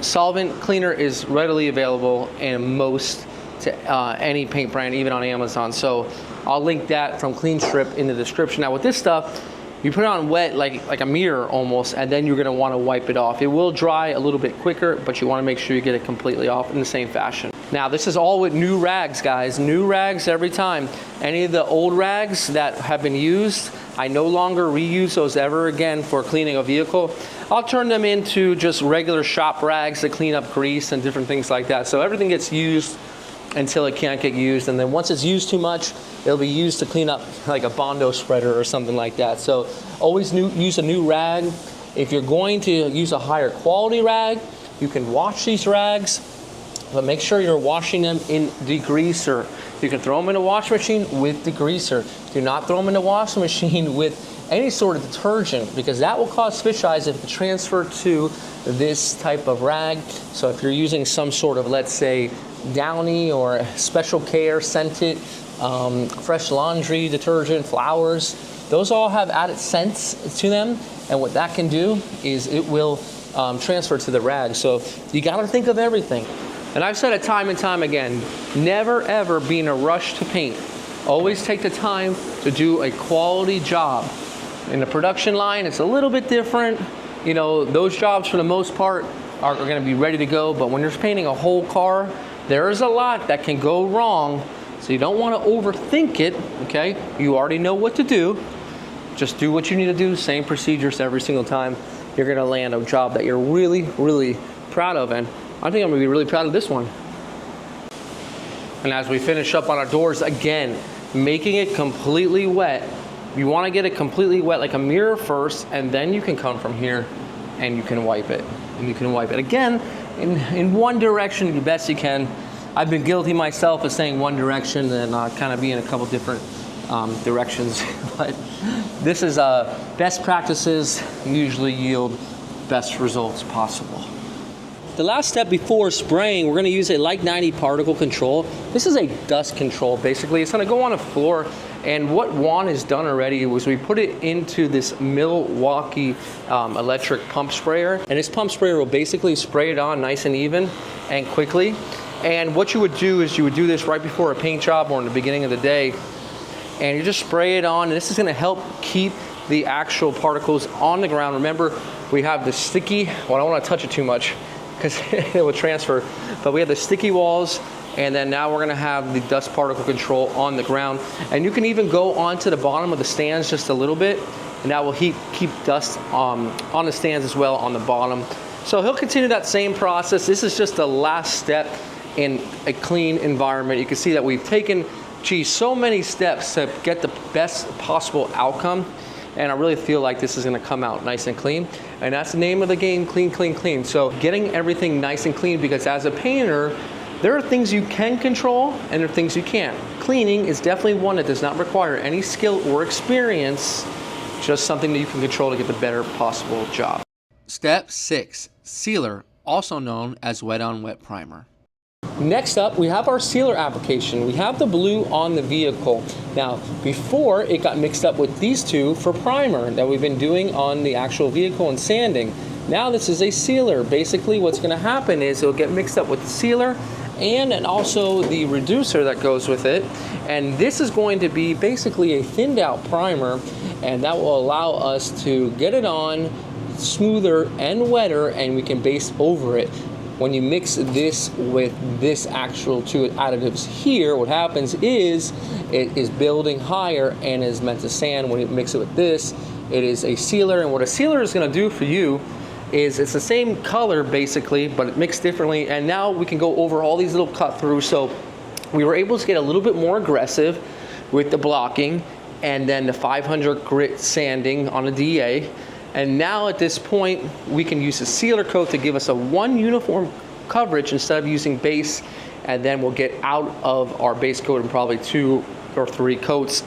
solvent cleaner is readily available in most to any paint brand, even on Amazon. So I'll link that from Clean Strip in the description. Now with this stuff, you put it on wet like a mirror almost, and then you're gonna wanna wipe it off. It will dry a little bit quicker, but you wanna make sure you get it completely off in the same fashion. Now this is all with new rags, guys. New rags every time. Any of the old rags that have been used, I no longer reuse those ever again for cleaning a vehicle. I'll turn them into just regular shop rags to clean up grease and different things like that. So everything gets used until it can't get used, and then once it's used too much, it'll be used to clean up like a Bondo spreader or something like that. So always use a new rag. If you're going to use a higher quality rag, you can wash these rags, but make sure you're washing them in degreaser. You can throw them in a wash machine with degreaser. Do not throw them in a washing machine with any sort of detergent, because that will cause fish eyes if it transfer to this type of rag. So if you're using some sort of, let's say, Downy or Special Care scented fresh laundry detergent, flowers, those all have added scents to them, and what that can do is it will transfer to the rag. So you got to think of everything. And I've said it time and time again, never ever be in a rush to paint. Always take the time to do a quality job. In the production line, it's a little bit different. You know, those jobs for the most part are going to be ready to go, but when you're painting a whole car, there is a lot that can go wrong, so you don't want to overthink it, okay? You already know what to do. Just do what you need to do, same procedures every single time. You're going to land a job that you're really, really proud of, and I think I'm going to be really proud of this one. And as we finish up on our doors, again, making it completely wet. You want to get it completely wet like a mirror first, and then you can come from here and you can wipe it. And you can wipe it again in one direction the best you can. I've been guilty myself of saying one direction and kind of be in a couple different directions. But this is best practices usually yield best results possible. The last step before spraying, we're going to use a Like 90 particle control. This is a dust control, basically. It's going to go on a floor, and what Juan has done already was we put it into this Milwaukee electric pump sprayer, and this pump sprayer will basically spray it on nice and even and quickly. And what you would do is you would do this right before a paint job or in the beginning of the day, and you just spray it on, and this is going to help keep the actual particles on the ground. Remember, we have the sticky, well, I don't want to touch it too much because it will transfer, but we have the sticky walls, and then now we're gonna have the dust particle control on the ground. And you can even go onto the bottom of the stands just a little bit, and that will keep dust on the stands as well on the bottom. So he'll continue that same process. This is just the last step in a clean environment. You can see that we've taken, so many steps to get the best possible outcome. And I really feel like this is gonna come out nice and clean. And that's the name of the game, clean, clean, clean. So getting everything nice and clean, because as a painter, there are things you can control and there are things you can't. Cleaning is definitely one that does not require any skill or experience, just something that you can control to get the better possible job. Step 6, sealer, also known as wet on wet primer. Next up, we have our sealer application. We have the blue on the vehicle. Now, before it got mixed up with these two for primer that we've been doing on the actual vehicle and sanding. Now this is a sealer. Basically what's gonna happen is it'll get mixed up with the sealer and also the reducer that goes with it. And this is going to be basically a thinned out primer, and that will allow us to get it on smoother and wetter, and we can base over it. When you mix this with this actual two additives here, what happens is it is building higher and is meant to sand. When you mix it with this, it is a sealer. And what a sealer is gonna do for you is it's the same color basically, but it mixed differently. And now we can go over all these little cut throughs. So we were able to get a little bit more aggressive with the blocking, and then the 500 grit sanding on a DA. And now at this point, we can use a sealer coat to give us a one uniform coverage instead of using base, and then we'll get out of our base coat in probably 2 or 3 coats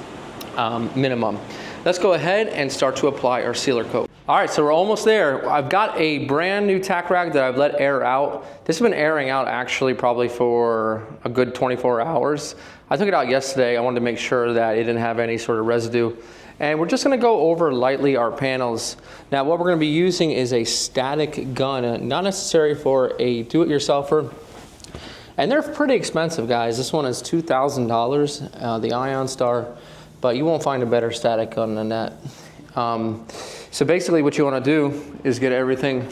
minimum. Let's go ahead and start to apply our sealer coat. All right, so we're almost there. I've got a brand new tack rag that I've let air out. This has been airing out actually probably for a good 24 hours. I took it out yesterday. I wanted to make sure that it didn't have any sort of residue. And we're just gonna go over lightly our panels. Now what we're gonna be using is a static gun, not necessary for a do-it-yourselfer. And they're pretty expensive, guys. This one is $2,000, the Ion Star, but you won't find a better static gun than that. So basically what you wanna do is get everything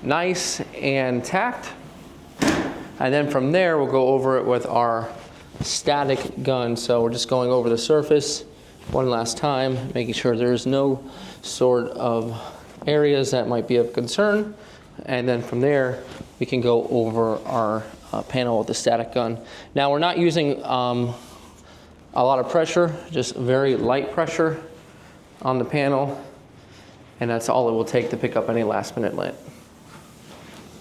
nice and tacked. And then from there, we'll go over it with our static gun. So we're just going over the surface one last time, making sure there's no sort of areas that might be of concern. And then from there, we can go over our panel with the static gun. Now we're not using a lot of pressure, just very light pressure on the panel. And that's all it will take to pick up any last minute lint.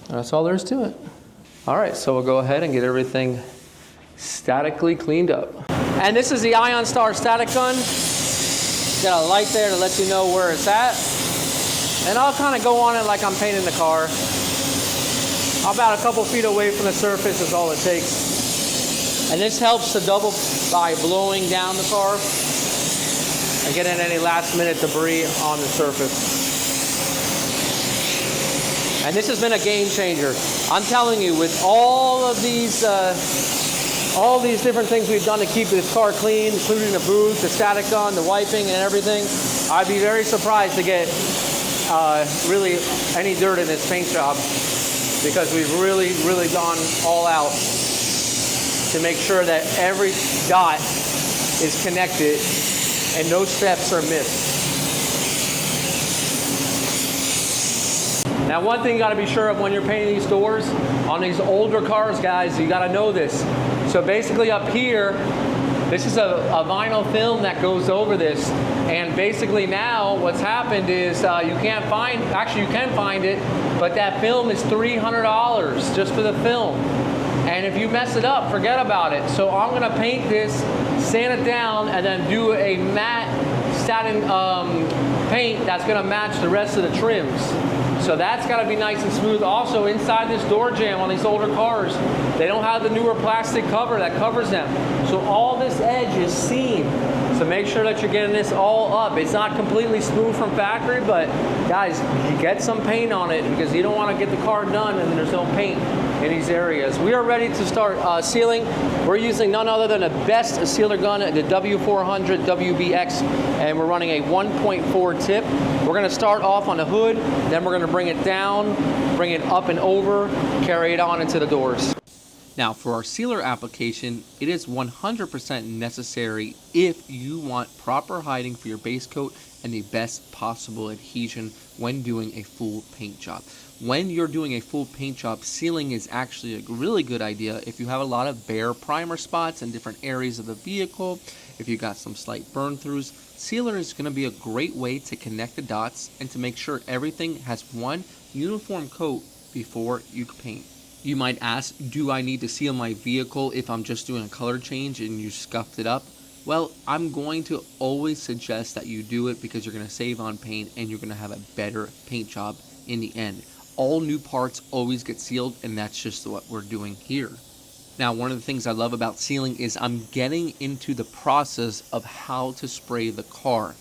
And that's all there is to it. All right, so we'll go ahead and get everything statically cleaned up. And this is the Ion Star static gun. Got a light there to let you know where it's at. And I'll kind of go on it like I'm painting the car. About a couple feet away from the surface is all it takes. And this helps to double by blowing down the car and getting any last minute debris on the surface. And this has been a game changer. I'm telling you, with all these different things we've done to keep this car clean, including the booth, the static gun, the wiping and everything, I'd be very surprised to get really any dirt in this paint job, because we've really gone all out to make sure that every dot is connected and no steps are missed. Now one thing you gotta be sure of when you're painting these doors, on these older cars, guys, you gotta know this. So basically up here, this is a vinyl film that goes over this. And basically now what's happened is you can't find, actually you can find it, but that film is $300 just for the film. And if you mess it up, forget about it. So I'm gonna paint this, sand it down, and then do a matte satin paint that's gonna match the rest of the trims. So that's gotta be nice and smooth. Also inside this door jamb on these older cars, they don't have the newer plastic cover that covers them. So all this edge is seam. So make sure that you're getting this all up. It's not completely smooth from factory, but guys, you get some paint on it because you don't wanna get the car done and there's no paint in these areas. We are ready to start sealing. We're using none other than the best sealer gun, the W400 WBX, and we're running a 1.4 tip. We're gonna start off on the hood, then we're gonna bring it down, bring it up and over, carry it on into the doors. Now for our sealer application, it is 100% necessary if you want proper hiding for your base coat and the best possible adhesion when doing a full paint job. When you're doing a full paint job, sealing is actually a really good idea if you have a lot of bare primer spots in different areas of the vehicle, if you got some slight burn throughs. Sealer is going to be a great way to connect the dots and to make sure everything has one uniform coat before you paint. You might ask, do I need to seal my vehicle if I'm just doing a color change and you scuffed it up? Well, I'm going to always suggest that you do it because you're going to save on paint and you're going to have a better paint job in the end. All new parts always get sealed, and that's just what we're doing here. Now, one of the things I love about sealing is I'm getting into the process of how to spray the car.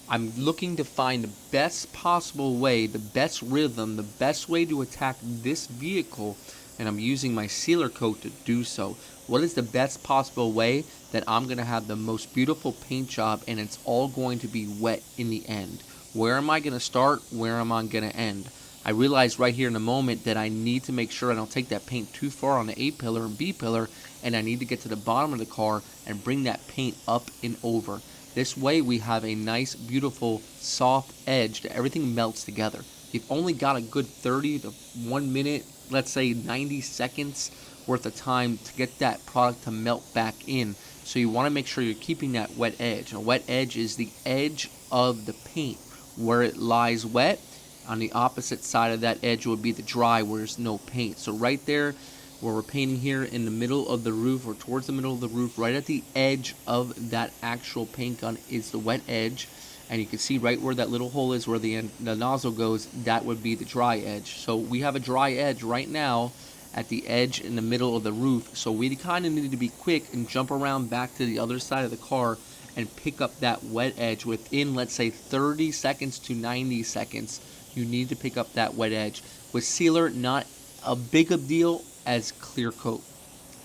I'm looking to find the best possible way, the best rhythm, the best way to attack this vehicle, and I'm using my sealer coat to do so. What is the best possible way that I'm going to have the most beautiful paint job and it's all going to be wet in the end? Where am I going to start? Where am I going to end? I realized right here in a moment that I need to make sure I don't take that paint too far on the A pillar and B pillar, and I need to get to the bottom of the car and bring that paint up and over. This way we have a nice, beautiful, soft edge that everything melts together. You've only got a good 30 to 1 minute, let's say 90 seconds worth of time to get that product to melt back in. So you want to make sure you're keeping that wet edge. A wet edge is the edge of the paint. Where it lies wet On the opposite side of that edge would be the dry, where there's no paint. So right there, where we're painting here in the middle of the roof, or towards the middle of the roof, right at the edge of that actual paint gun is the wet edge. And you can see right where that little hole is, where the nozzle goes, that would be the dry edge. So we have a dry edge right now at the edge in the middle of the roof. So we kind of need to be quick and jump around back to the other side of the car and pick up that wet edge within, let's say, 30 seconds to 90 seconds. You need to pick up that wet edge. With sealer, not a big a deal as Clearcoat.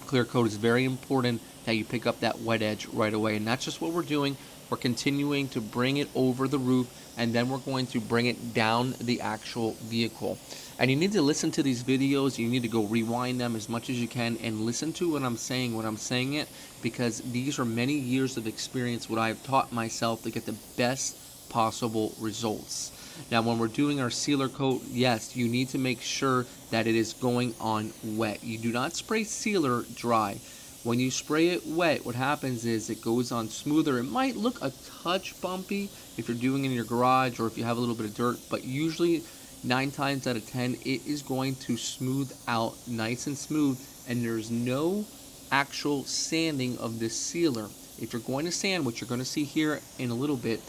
Clearcoat is very important that you pick up that wet edge right away. And that's just what we're doing. We're continuing to bring it over the roof, and then we're going to bring it down the actual vehicle. And you need to listen to these videos. You need to go rewind them as much as you can and listen to what I'm saying when I'm saying it, because these are many years of experience, what I've taught myself to get the best possible results. Now, when we're doing our sealer coat, yes, you need to make sure that it is going on wet. You do not spray sealer dry. When you spray it wet, what happens is it goes on smoother. It might look a touch bumpy if you're doing it in your garage or if you have a little bit of dirt, but usually 9 times out of 10, it is going to smooth out nice and smooth, and there's no actual sanding of this sealer. If you're going to sand, what you're going to see here in a little bit,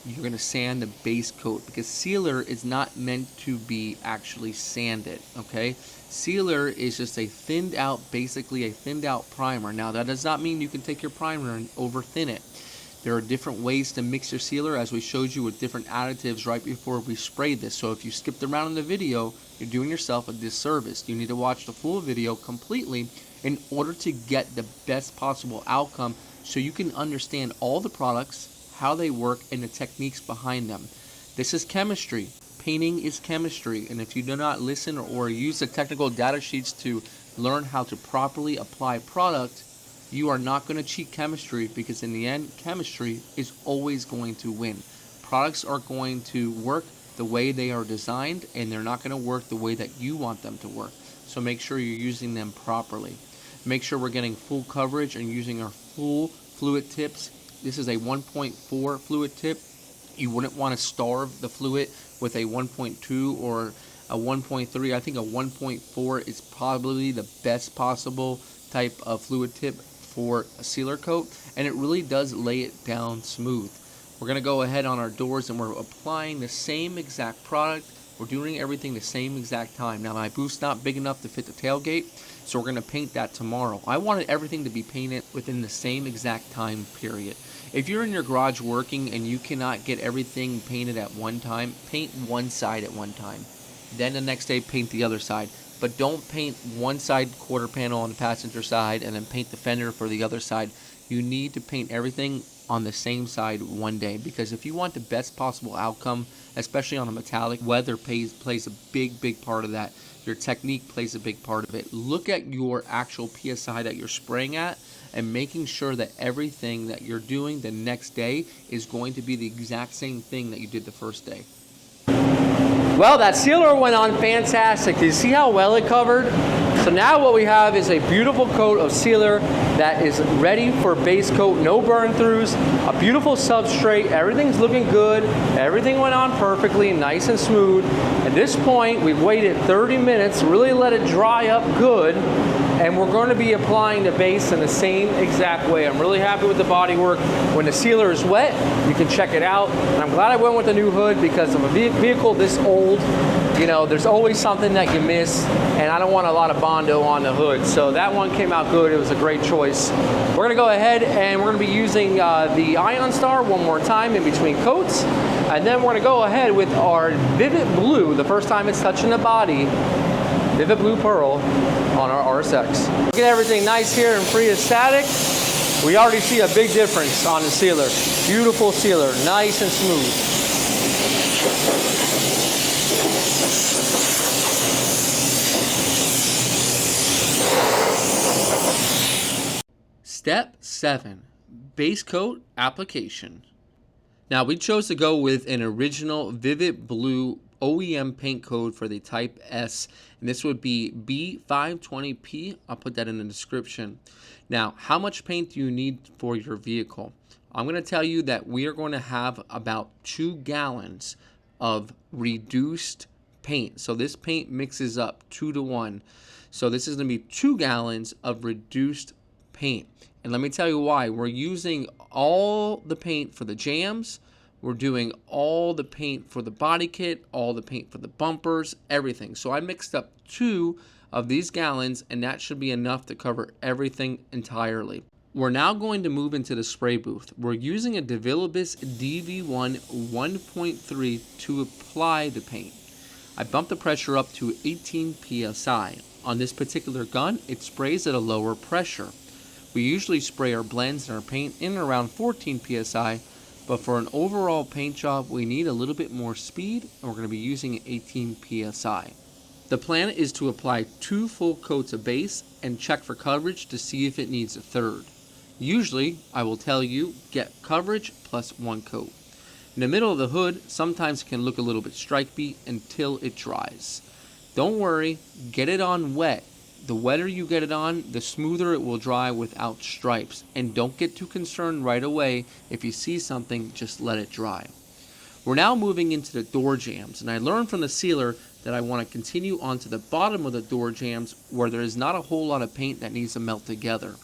you're going to sand the base coat, because sealer is not meant to be actually sanded, okay? Sealer is just a thinned out, basically a thinned out primer. Now, that does not mean you can take your primer and over thin it. There are different ways to mix your sealer, as we showed you with different additives right before we sprayed this. So if you skipped around in the video, you're doing yourself a disservice. You need to watch the full video completely in order to get the best possible outcome, so you can understand all the products, how they work, and the techniques behind them. This is chemistry. Painting is chemistry, and if you do not listen or use the technical data sheets to learn how to properly apply product, you are not going to cheat chemistry, because in the end, chemistry is always going to win. Products are going to work the way they are designed, and they're not going to work the way that you want them to work. So make sure you're using them properly. Make sure we're getting full coverage and using our full fluid tips. This is a 1.4 fluid tip. You wouldn't want to starve the fluid with a 1.2 or a 1.3. I think a 1.4 is probably the best possible type of fluid tip for a sealer coat, and it really does lay it down smooth. We're going to go ahead on our doors, and we're applying the same exact product. We're doing everything the same exact time. Now, my booth's not big enough to fit the tailgate, so we're going to paint that tomorrow. I wanted everything to be painted within the same exact time period. If you're in your garage working and you cannot get everything painted at one time, paint one side at one time. Then the next day, paint the other side. But don't paint one side quarter panel on the passenger side and then paint the fender for the other side. You need to paint everything on the same side one day, because if you want the best possible outcome, especially on a metallic, weather plays a big part of that. Your technique plays a big part of it. Look at your actual PSI that you're spraying at, and making sure that everything that you're doing the next day is going to be the exact same thing that you did the first day. Well, that sealer went on fantastic. Do you see how well it covered? So now what we have is a beautiful coat of sealer that is ready for base coat, no burn throughs, a beautiful substrate, everything's looking good, everything went on perfectly, nice and smooth. At this point, we've waited 30 minutes, really let it dry up good, and we're going to be applying the base in the same exact way. I'm really happy with the body work. When the sealer is wet, you can check it out. And I'm glad I went with the new hood, because of a vehicle this old, you know, there's always something that you miss, and I don't want a lot of Bondo on the hood. So that one came out good. It was a great choice. We're going to go ahead and we're going to be using the Ion Star one more time in between coats. And then we're going to go ahead with our Vivid Blue, the first time it's touching the body, Vivid Blue Pearl on our RSX. Look at everything nice here and free of static. We already see a big difference on the sealer. Beautiful sealer, nice and smooth. Step 7, base coat application. Now, we chose to go with an original Vivid Blue OEM paint code for the Type S, and this would be B520P. I'll put that in the description. Now, how much paint do you need for your vehicle? I'm going to tell you that we are going to have about 2 gallons of reduced paint. So this paint mixes up 2 to 1. So this is going to be 2 gallons of reduced paint. And let me tell you why. We're using all the paint for the jams. We're doing all the paint for the body kit, all the paint for the bumpers, everything. So I mixed up 2 of these gallons, and that should be enough to cover everything entirely. We're now going to move into the spray booth. We're using a DeVilbiss DV1 1.3 to apply the paint. I bumped the pressure up to 18 psi. On this particular gun, it sprays at a lower pressure. We usually spray our blends and our paint in around 14 psi, but for an overall paint job, we need a little bit more speed, and we're going to be using 18 psi. The plan is to apply 2 full coats of base and check for coverage to see if it needs a third. Usually, I will tell you, get coverage plus 1 coat. In the middle of the hood, sometimes it can look a little bit stripey until it dries. Don't worry, get it on wet. The wetter you get it on, the smoother it will dry without stripes. And don't get too concerned right away. If you see something, just let it dry. We're now moving into the door jambs, and I learned from the sealer that I want to continue onto the bottom of the door jambs where there is not a whole lot of paint that needs to melt together.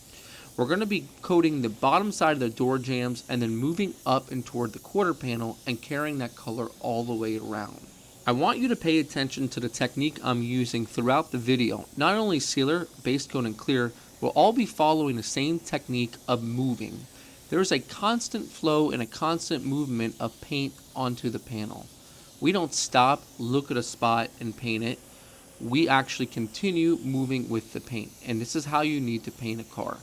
We're going to be coating the bottom side of the door jambs and then moving up and toward the quarter panel and carrying that color all the way around. I want you to pay attention to the technique I'm using throughout the video. Not only sealer, Basecoat, and clear will all be following the same technique of moving. There is a constant flow and a constant movement of paint onto the panel. We don't stop, look at a spot, and paint it. We actually continue moving with the paint, and this is how you need to paint a car.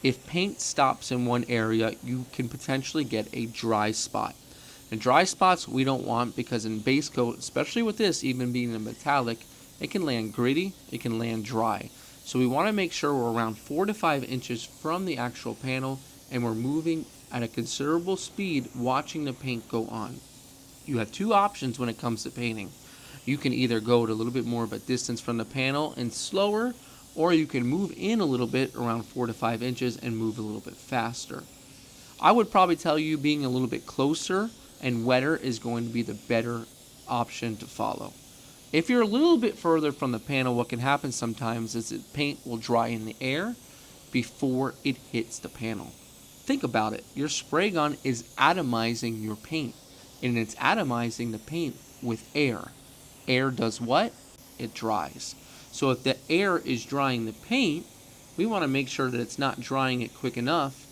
If paint stops in one area, you can potentially get a dry spot. And dry spots we don't want because in base coat, especially with this, even being a metallic, it can land gritty, it can land dry. So we want to make sure we're around 4 to 5 inches from the actual panel and we're moving at a considerable speed watching the paint go on. You have 2 options when it comes to painting. You can either go at a little bit more of a distance from the panel and slower, or you can move in a little bit around 4 to 5 inches and move a little bit faster. I would probably tell you being a little bit closer and wetter is going to be the better option to follow. If you're a little bit further from the panel, what can happen sometimes is that paint will dry in the air before it hits the panel. Think about it. Your spray gun is atomizing your paint, and it's atomizing the paint with air. Air does what? It dries. So if the air is drying the paint, we want to make sure that it's not drying it quick enough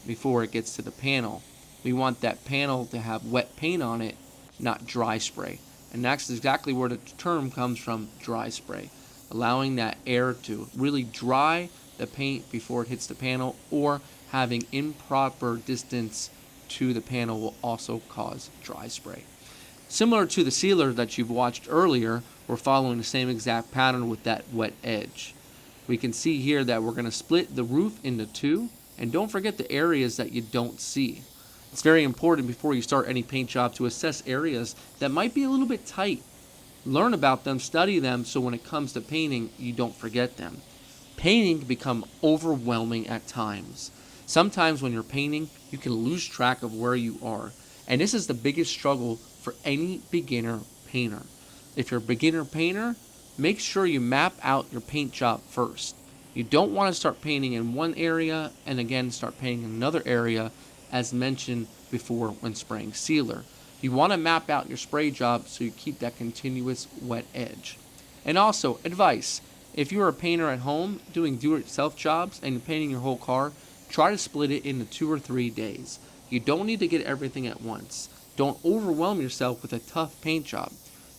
before it gets to the panel. We want that panel to have wet paint on it, not dry spray. And that's exactly where the term comes from, dry spray. Allowing that air to really dry the paint before it hits the panel, or having improper distance to the panel will also cause dry spray. Similar to the sealer that you've watched earlier, we're following the same exact pattern with that wet edge. We can see here that we're going to split the roof into 2, and don't forget the areas that you don't see. It's very important before you start any paint job to assess areas that might be a little bit tight. Learn about them, study them, so when it comes to painting, you don't forget them. Painting can become overwhelming at times. Sometimes when you're painting, you can lose track of where you are. And this is the biggest struggle for any beginner painter. If you're a beginner painter, make sure you map out your paint job first. You don't want to start painting in one area and again start painting in another area, as mentioned before when spraying sealer. You want to map out your spray job so you keep that continuous wet edge. And also, advice, if you're a painter at home doing do-it-yourself jobs and you're painting your whole car, try to split it into 2 or 3 days. You don't need to get everything at once. Don't overwhelm yourself with a tough paint job.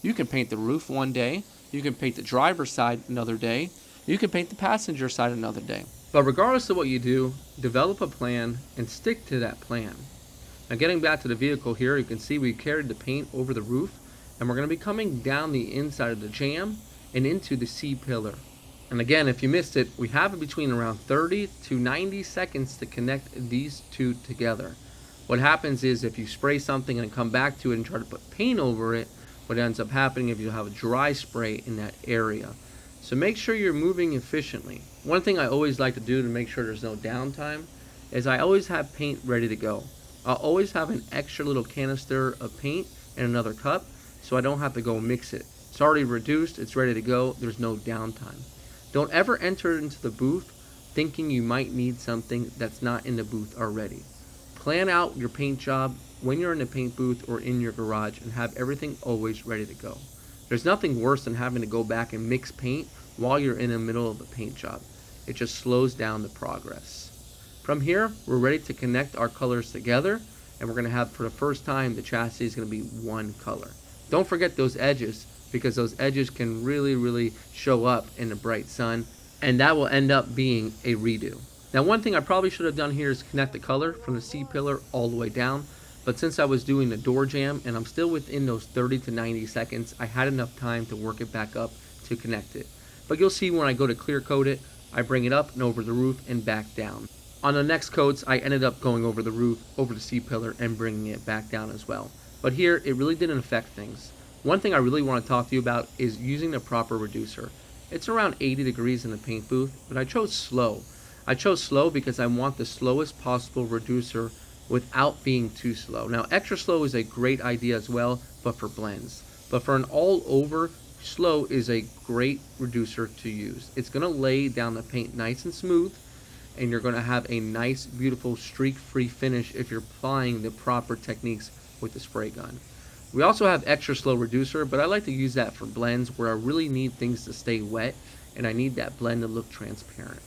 You can paint the roof one day, you can paint the driver's side another day, you can paint the passenger side another day. But regardless of what you do, develop a plan and stick to that plan. Now getting back to the vehicle here, you can see we carried the paint over the roof, and we're going to be coming down the inside of the jam and into the C-pillar. And again, if you missed it, we have it between around 30 to 90 seconds to connect these 2 together. What happens is if you spray something and come back to it and try to put paint over it, what ends up happening if you have a dry spray in that area. So make sure you're moving efficiently. One thing I always like to do to make sure there's no downtime is I always have paint ready to go. I'll always have an extra little canister of paint in another cup, so I don't have to go mix it. It's already reduced, it's ready to go, there's no downtime. Don't ever enter into the booth thinking you might need something that's not in the booth already. Plan out your paint job when you're in the paint booth or in your garage and have everything always ready to go. There's nothing worse than having to go back and mix paint while you're in the middle of a paint job. It just slows down the progress. From here, we're ready to connect our colors together, and we're going to have, for the first time, the chassis is going to be one color. Don't forget those edges, because those edges can really show up in the bright sun, and that will end up being a redo. Now, one thing I probably should have done here is connect the color from the C-pillar all the way down, but since I was doing the door jamb and I'm still within those 30 to 90 seconds, I had enough time to work it back up to connect it. But you'll see when I go to clear coat it, I bring it up and over the roof and back down. On the next coats, I ended up going over the roof, over the C-pillar, and bringing it back down as well. But here, it really didn't affect things. One thing I really want to talk to you about is using the proper reducer. It's around 80 degrees in the paint booth, but I chose slow. I chose slow because I want the slowest possible reducer without being too slow. Now, extra slow is a great idea as well, but for blends. But for an all-over, slow is a great reducer to use. It's going to lay down the paint nice and smooth, and you're going to have a nice, beautiful, streak-free finish if you're applying the proper techniques with the spray gun. We also have extra slow reducer, but I like to use that for blends where I really need things to stay wet, and I need that blend to look transparent.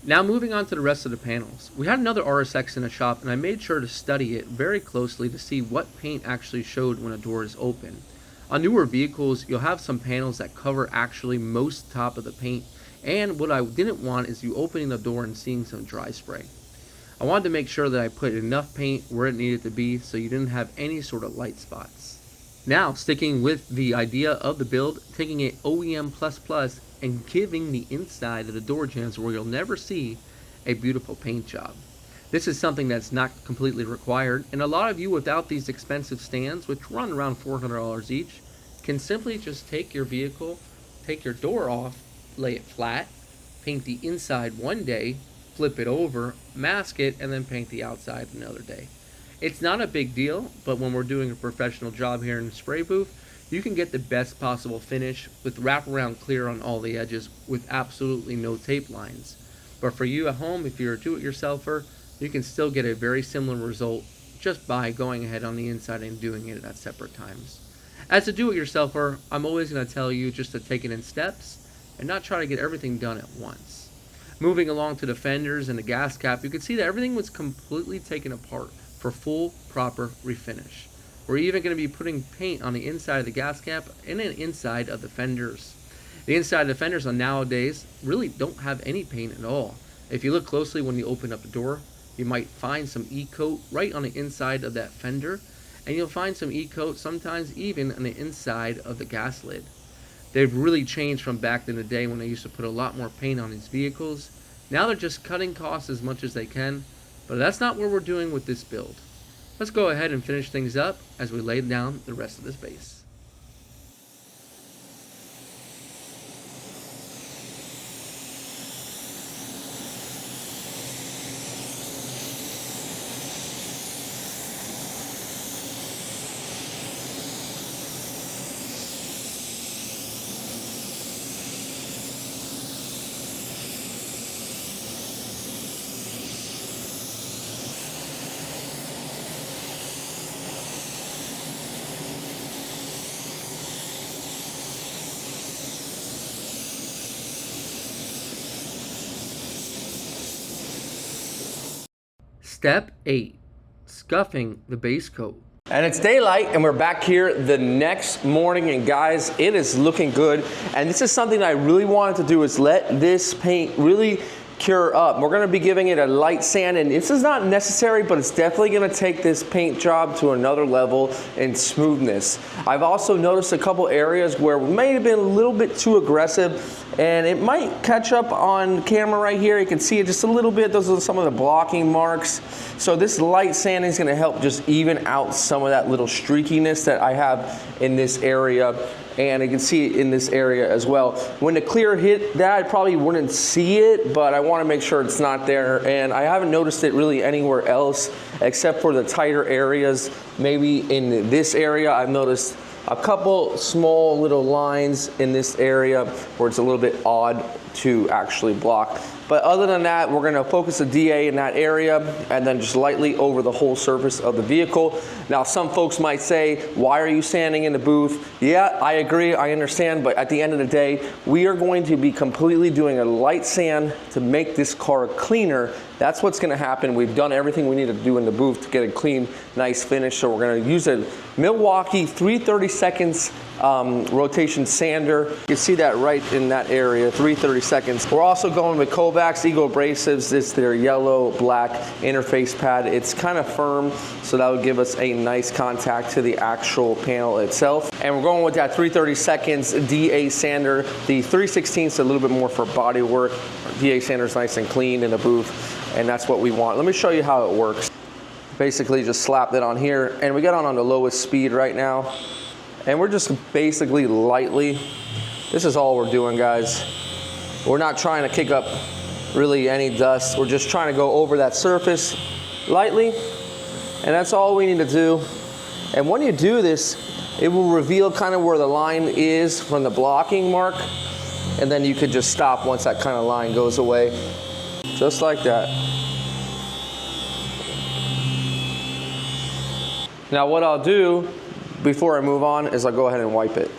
Now moving on to the rest of the panels. We had another RSX in the shop, and I made sure to study it very closely to see what paint actually showed when a door is open. On newer vehicles, you'll have some panels that cover actually most top of the paint, and what I didn't want is you opening the door and seeing some dry spray. I wanted to make sure that I put enough paint where it needed to be so you didn't have any sort of light spots. Now, sticking with the idea of the build, taking it OEM++ and giving the inside of the door jambs where you'll never see a beautiful paint job. This is something that's not completely required, and a lot of you without these expensive stands, which run around $400 each, can simply just take your vehicle, take your door off, lay it flat, paint the inside one day, flip it over, mask it, and then paint the outside another day. It's not a big deal, but when we're doing a professional job here in the spray booth, you can get the best possible finish with wraparound clear on all the edges with absolutely no tape lines. But for you at home, if you're a do-it-yourselfer, you can still get a very similar result just by going ahead on the inside and doing it at separate times. As a do-it-yourselfer, I'm always going to tell you just to take it in steps and not try to get everything done at once. Moving along to the fenders and the gas cap, you can see that everything was completely taken apart for full, proper refinish. We're even going to be putting paint on the inside of the gas cap and then inside of the fenders. The inside of the fenders on nowadays really don't have any paint at all. If you look closely when you open up the door, you might find some E-coat right on the inside of that fender, and you'll find some E-coat sometimes even on the inside of the gas lid. They've really changed from back in the day when they used to put a lot more paint on these vehicles. Now they're just cutting costs as much as they can, but that's not what we're doing with this build. Let's go ahead and finish things up as we lay down the rest of this base. Step 8, scuffing the base coat. And it's daylight and we're back here the next morning, and guys, it is looking good. And this is something I really wanted to do, is let this paint really cure up. We're gonna be giving it a light sand, and this is not necessary, but it's definitely gonna take this paint job to another level in smoothness. I've also noticed a couple areas where we may have been a little bit too aggressive, and it might catch up on camera right here. You can see it just a little bit. Those are some of the blocking marks. So this light sanding is gonna help just even out some of that little streakiness that I have in this area. And you can see it in this area as well. When the clear hit that, I probably wouldn't see it, but I want to make sure it's not there. And I haven't noticed it really anywhere else except for the tighter areas. Maybe in this area, I've noticed a couple small little lines in this area where it's a little bit odd to actually block. But other than that, we're gonna focus the DA in that area and then just lightly over the whole surface of the vehicle. Now, some folks might say, why are you sanding in the booth? Yeah, I agree, I understand, but at the end of the day, we are going to be completely doing a light sand to make this car cleaner. That's what's gonna happen. We've done everything we need to do in the booth to get a clean, nice finish. So we're gonna use a Milwaukee 3/32 rotation sander. You can see that right in that area, 3/32. We're also going with Kovacs Eagle Abrasives. It's their yellow black interface pad. It's kind of firm, so that would give us a nice contact to the actual panel itself. And we're going with that 3/32 DA sander. The 3/16 is a little bit more for body work. DA sander is nice and clean in the booth, and that's what we want. Let me show you how it works. Basically just slap that on here, and we got on the lowest speed right now. And we're just basically lightly, this is all we're doing, guys. We're not trying to kick up really any dust. We're just trying to go over that surface lightly, and that's all we need to do. And when you do this, it will reveal kind of where the line is from the blocking mark, and then you could just stop once that kind of line goes away, just like that. Now what I'll do before I move on is I'll go ahead and wipe it.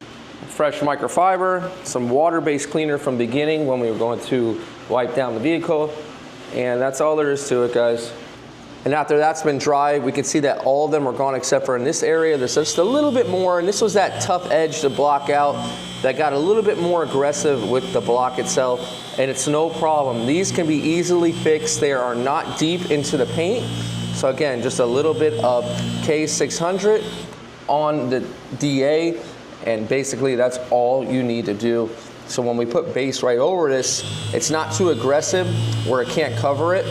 Fresh microfiber, some water-based cleaner from the beginning when we were going to wipe down the vehicle, and that's all there is to it, guys. And after that's been dry, we can see that all of them are gone except for in this area. There's just a little bit more, and this was that tough edge to block out that got a little bit more aggressive with the block itself, and it's no problem. These can be easily fixed. They are not deep into the paint. So again, just a little bit of K600 on the DA, and basically that's all you need to do. So when we put base right over this, it's not too aggressive where it can't cover it,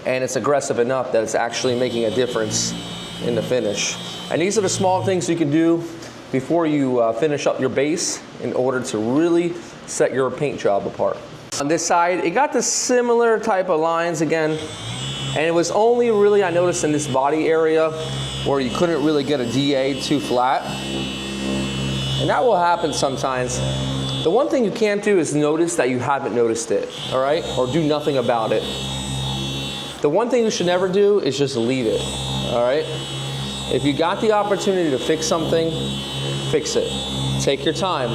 and it's aggressive enough that it's actually making a difference in the finish. And these are the small things you can do before you finish up your base in order to really set your paint job apart. On this side, it got the similar type of lines again, and it was only really, I noticed in this body area where you couldn't really get a DA too flat. And that will happen sometimes. The one thing you can't do is notice that you haven't noticed it, all right? Or do nothing about it. The one thing you should never do is just leave it, all right? If you got the opportunity to fix something, fix it. Take your time.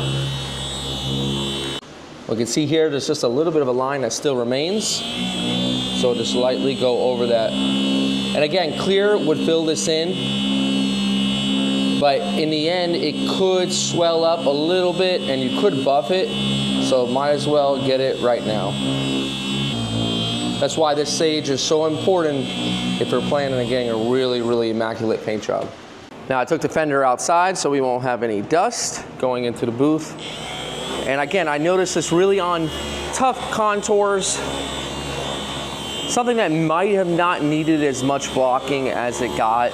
We can see here, there's just a little bit of a line that still remains. So just lightly go over that. And again, clear would fill this in, but in the end, it could swell up a little bit and you could buff it, so might as well get it right now. That's why this sage is so important if you're planning on getting a really, really immaculate paint job. Now I took the fender outside so we won't have any dust going into the booth. And again, I noticed this really on tough contours, something that might have not needed as much blocking as it got.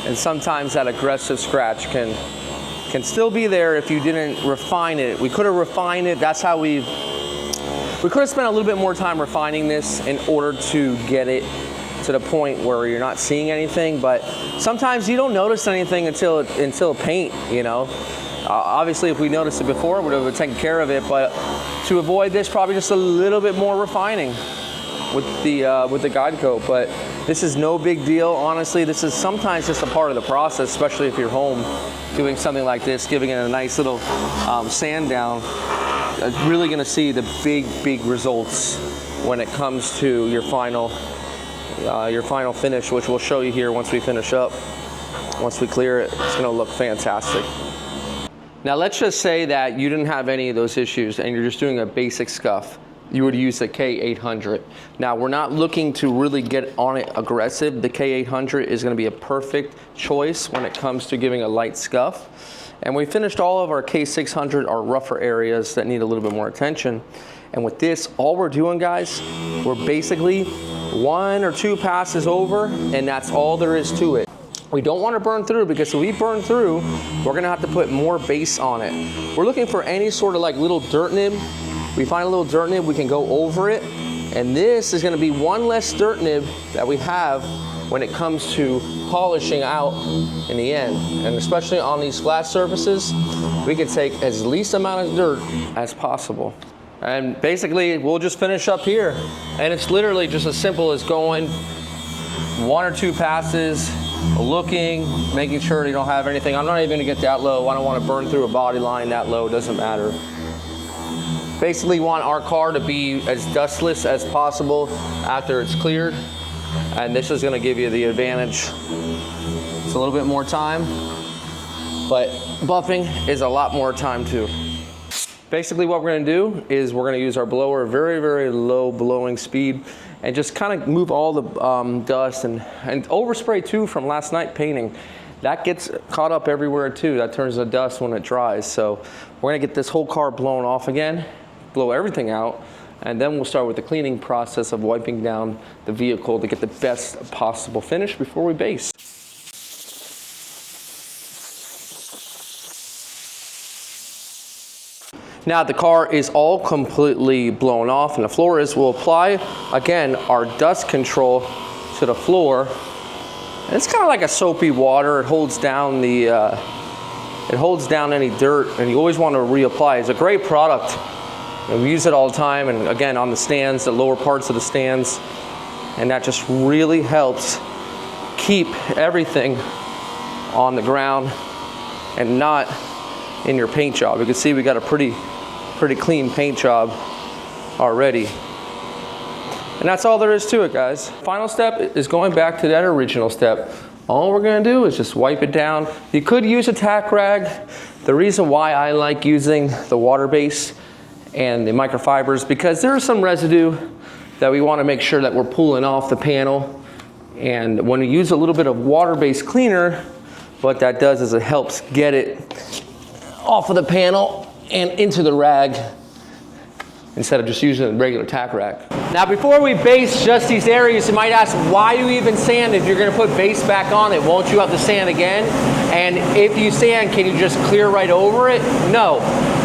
And sometimes that aggressive scratch can still be there if you didn't refine it. We could have refined it. That's how we could have spent a little bit more time refining this in order to get it to the point where you're not seeing anything. But sometimes you don't notice anything until paint, you know. Obviously, if we noticed it before, we would have taken care of it. But to avoid this, probably just a little bit more refining with the guide coat. But this is no big deal, honestly. This is sometimes just a part of the process, especially if you're home doing something like this, giving it a nice little sand down. Really gonna see the big results when it comes to your final finish, which we'll show you here once we finish up. Once we clear it, it's gonna look fantastic. Now let's just say that you didn't have any of those issues and you're just doing a basic scuff. You would use the K800. Now we're not looking to really get on it aggressive. The K800 is gonna be a perfect choice when it comes to giving a light scuff. And we finished all of our K600, our rougher areas that need a little bit more attention. And with this, all we're doing, guys, we're basically 1 or 2 passes over, and that's all there is to it. We don't want to burn through, because if we burn through, we're gonna have to put more base on it. We're looking for any sort of like little dirt nib. We find a little dirt nib, we can go over it. And this is gonna be one less dirt nib that we have when it comes to polishing out in the end. And especially on these flat surfaces, we can take as least amount of dirt as possible. And basically, we'll just finish up here. And it's literally just as simple as going 1 or 2 passes, looking, making sure you don't have anything. I'm not even gonna get that low. I don't want to burn through a body line that low, doesn't matter. Basically want our car to be as dustless as possible after it's cleared. And this is gonna give you the advantage. It's a little bit more time, but buffing is a lot more time too. Basically what we're gonna do is we're gonna use our blower, very, very low blowing speed, and just kind of move all the dust and overspray too from last night painting. That gets caught up everywhere too. That turns to dust when it dries. So we're gonna get this whole car blown off again, blow everything out, and then we'll start with the cleaning process of wiping down the vehicle to get the best possible finish before we base. Now the car is all completely blown off and the floor is, we'll apply, again, our dust control to the floor. And it's kind of like a soapy water. It holds down the, it holds down any dirt, and you always want to reapply. It's a great product. And we use it all the time, and again, on the stands, the lower parts of the stands. And that just really helps keep everything on the ground and not in your paint job. You can see we got a pretty clean paint job already. And that's all there is to it, guys. Final step is going back to that original step. All we're gonna do is just wipe it down. You could use a tack rag. The reason why I like using the water base and the microfibers, because there is some residue that we wanna make sure that we're pulling off the panel. And when we use a little bit of water-based cleaner, what that does is it helps get it off of the panel and into the rag instead of just using a regular tack rag. Now before we base just these areas, you might ask, why do you even sand if you're gonna put base back on it? Won't you have to sand again? And if you sand, can you just clear right over it? No.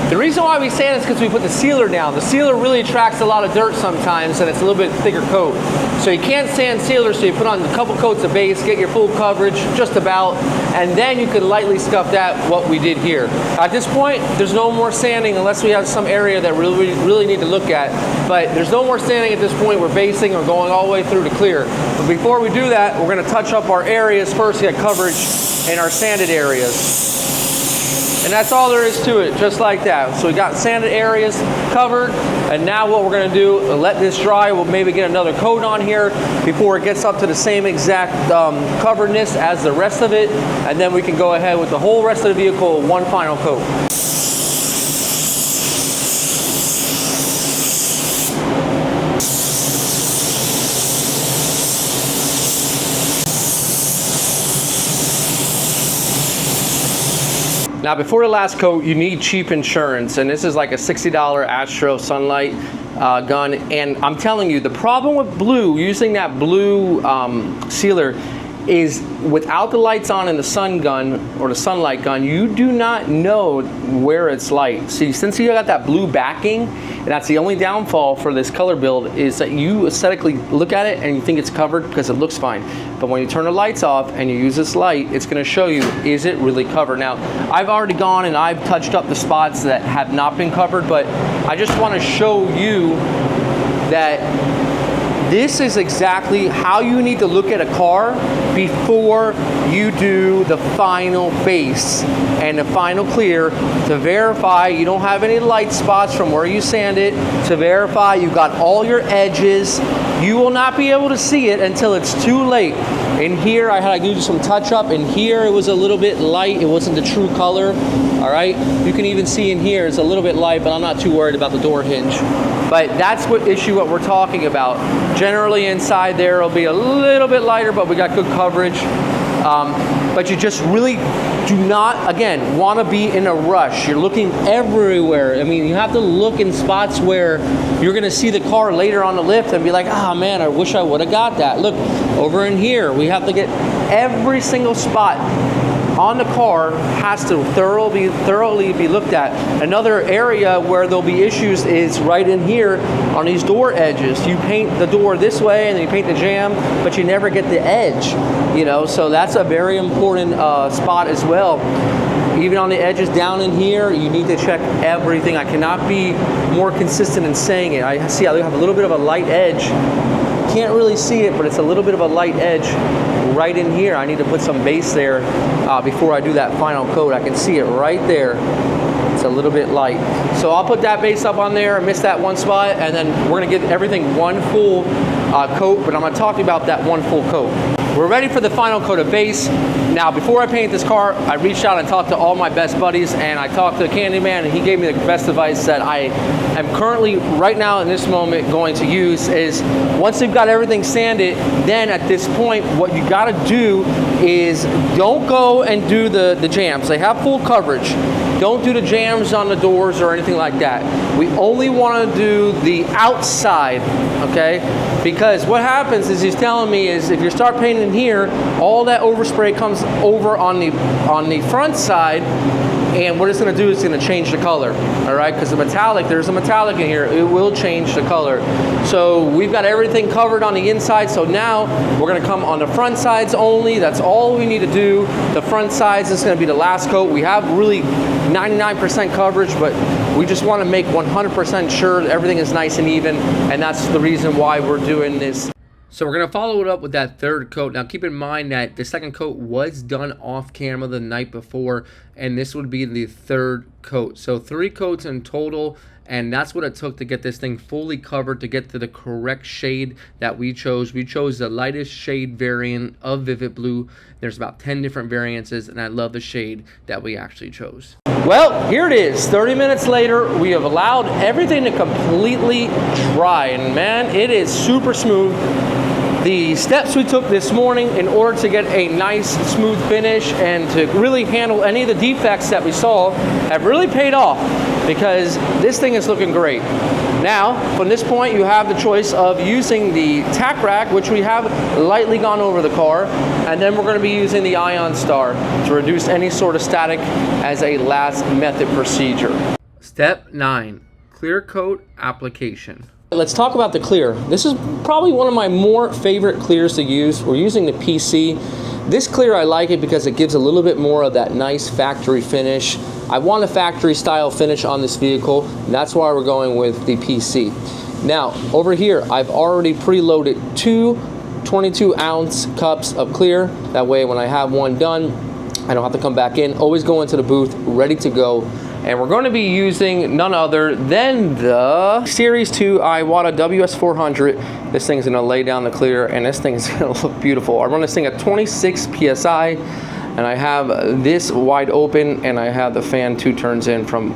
The reason why we sand is because we put the sealer down. The sealer really attracts a lot of dirt sometimes, and it's a little bit thicker coat. So you can't sand sealer, so you put on a couple coats of base, get your full coverage, just about, and then you can lightly scuff that, what we did here. At this point, there's no more sanding unless we have some area that we really need to look at. But there's no more sanding at this point. We're basing or going all the way through to clear. But before we do that, we're gonna touch up our areas first to get coverage in our sanded areas. And that's all there is to it, just like that. So we got sanded areas covered, and now what we're gonna do, let this dry. We'll maybe get another coat on here before it gets up to the same exact coveredness as the rest of it, and then we can go ahead with the whole rest of the vehicle, one final coat. Now before the last coat, you need cheap insurance, and this is like a $60 Astro Sunlight gun. And I'm telling you, the problem with blue, using that blue sealer, is without the lights on in the sun gun or the sunlight gun, you do not know where it's light. See, since you got that blue backing, and that's the only downfall for this color build, is that you aesthetically look at it and you think it's covered because it looks fine. But when you turn the lights off and you use this light, it's gonna show you, is it really covered? Now, I've already gone and I've touched up the spots that have not been covered, but I just wanna show you that this is exactly how you need to look at a car before you do the final base and the final clear, to verify you don't have any light spots from where you sand it, to verify you got all your edges. You will not be able to see it until it's too late. In here, I had to do some touch up. In here, it was a little bit light. It wasn't the true color, all right? You can even see in here, it's a little bit light, but I'm not too worried about the door hinge. But that's what we're talking about. Generally inside there, it'll be a little bit lighter, but we got good coverage. But you just really do not, again, want to be in a rush. You're looking everywhere. I mean, you have to look in spots where you're going to see the car later on the lift and be like, ah, man, I wish I would have got that. Look, over in here, we have to get every single spot on the car has to thoroughly be looked at. Another area where there'll be issues is right in here on these door edges. You paint the door this way and then you paint the jamb, but you never get the edge, you know, so that's a very important spot as well. Even on the edges down in here, you need to check everything. I cannot be more consistent in saying it. I see I have a little bit of a light edge. Can't really see it, but it's a little bit of a light edge right in here. I need to put some base there before I do that final coat. I can see it right there. It's a little bit light. So I'll put that base up on there, miss that one spot, and then we're gonna give everything one full coat, but I'm gonna talk to you about that one full coat. We're ready for the final coat of base. Now, before I paint this car, I reached out and talked to all my best buddies, and I talked to the Candyman, and he gave me the best advice that I am currently, right now in this moment, going to use is, once you've got everything sanded, then at this point, what you gotta do is don't go and do the jams. They have full coverage. Don't do the jams on the doors or anything like that. We only want to do the outside, okay? Because what happens is, he's telling me, is if you start painting here, all that overspray comes over on the front side, and what it's going to do is it's going to change the color, all right? Because the metallic, there's a metallic in here, it will change the color. So we've got everything covered on the inside, so now we're going to come on the front sides only. That's all we need to do. The front sides is going to be the last coat. We have really 99% coverage, but we just want to make 100% sure that everything is nice and even, and that's the reason why we're doing this. So we're going to follow it up with that third coat. Now keep in mind that the second coat was done off camera the night before, and this would be the third coat. So 3 coats in total, and that's what it took to get this thing fully covered, to get to the correct shade that we chose. We chose the lightest shade variant of Vivid Blue. There's about 10 different variances, and I love the shade that we actually chose. Well, here it is. 30 minutes later, we have allowed everything to completely dry, and man, it is super smooth. The steps we took this morning in order to get a nice smooth finish and to really handle any of the defects that we saw have really paid off, because this thing is looking great. Now, from this point, you have the choice of using the tack rack, which we have lightly gone over the car, and then we're going to be using the Ion Star to reduce any sort of static as a last method procedure. Step 9, clear coat application. Let's talk about the clear. This is probably one of my more favorite clears to use. We're using the PC. This clear, I like it because it gives a little bit more of that nice factory finish. I want a factory style finish on this vehicle, and that's why we're going with the PC. Now, over here, I've already preloaded 2 22-ounce cups of clear. That way, when I have one done, I don't have to come back in. Always go into the booth, ready to go. And we're going to be using none other than the Series 2 Iwata WS400. This thing's going to lay down the clear, and this thing is going to look beautiful. I run this thing at 26 PSI, and I have this wide open, and I have the fan 2 turns in from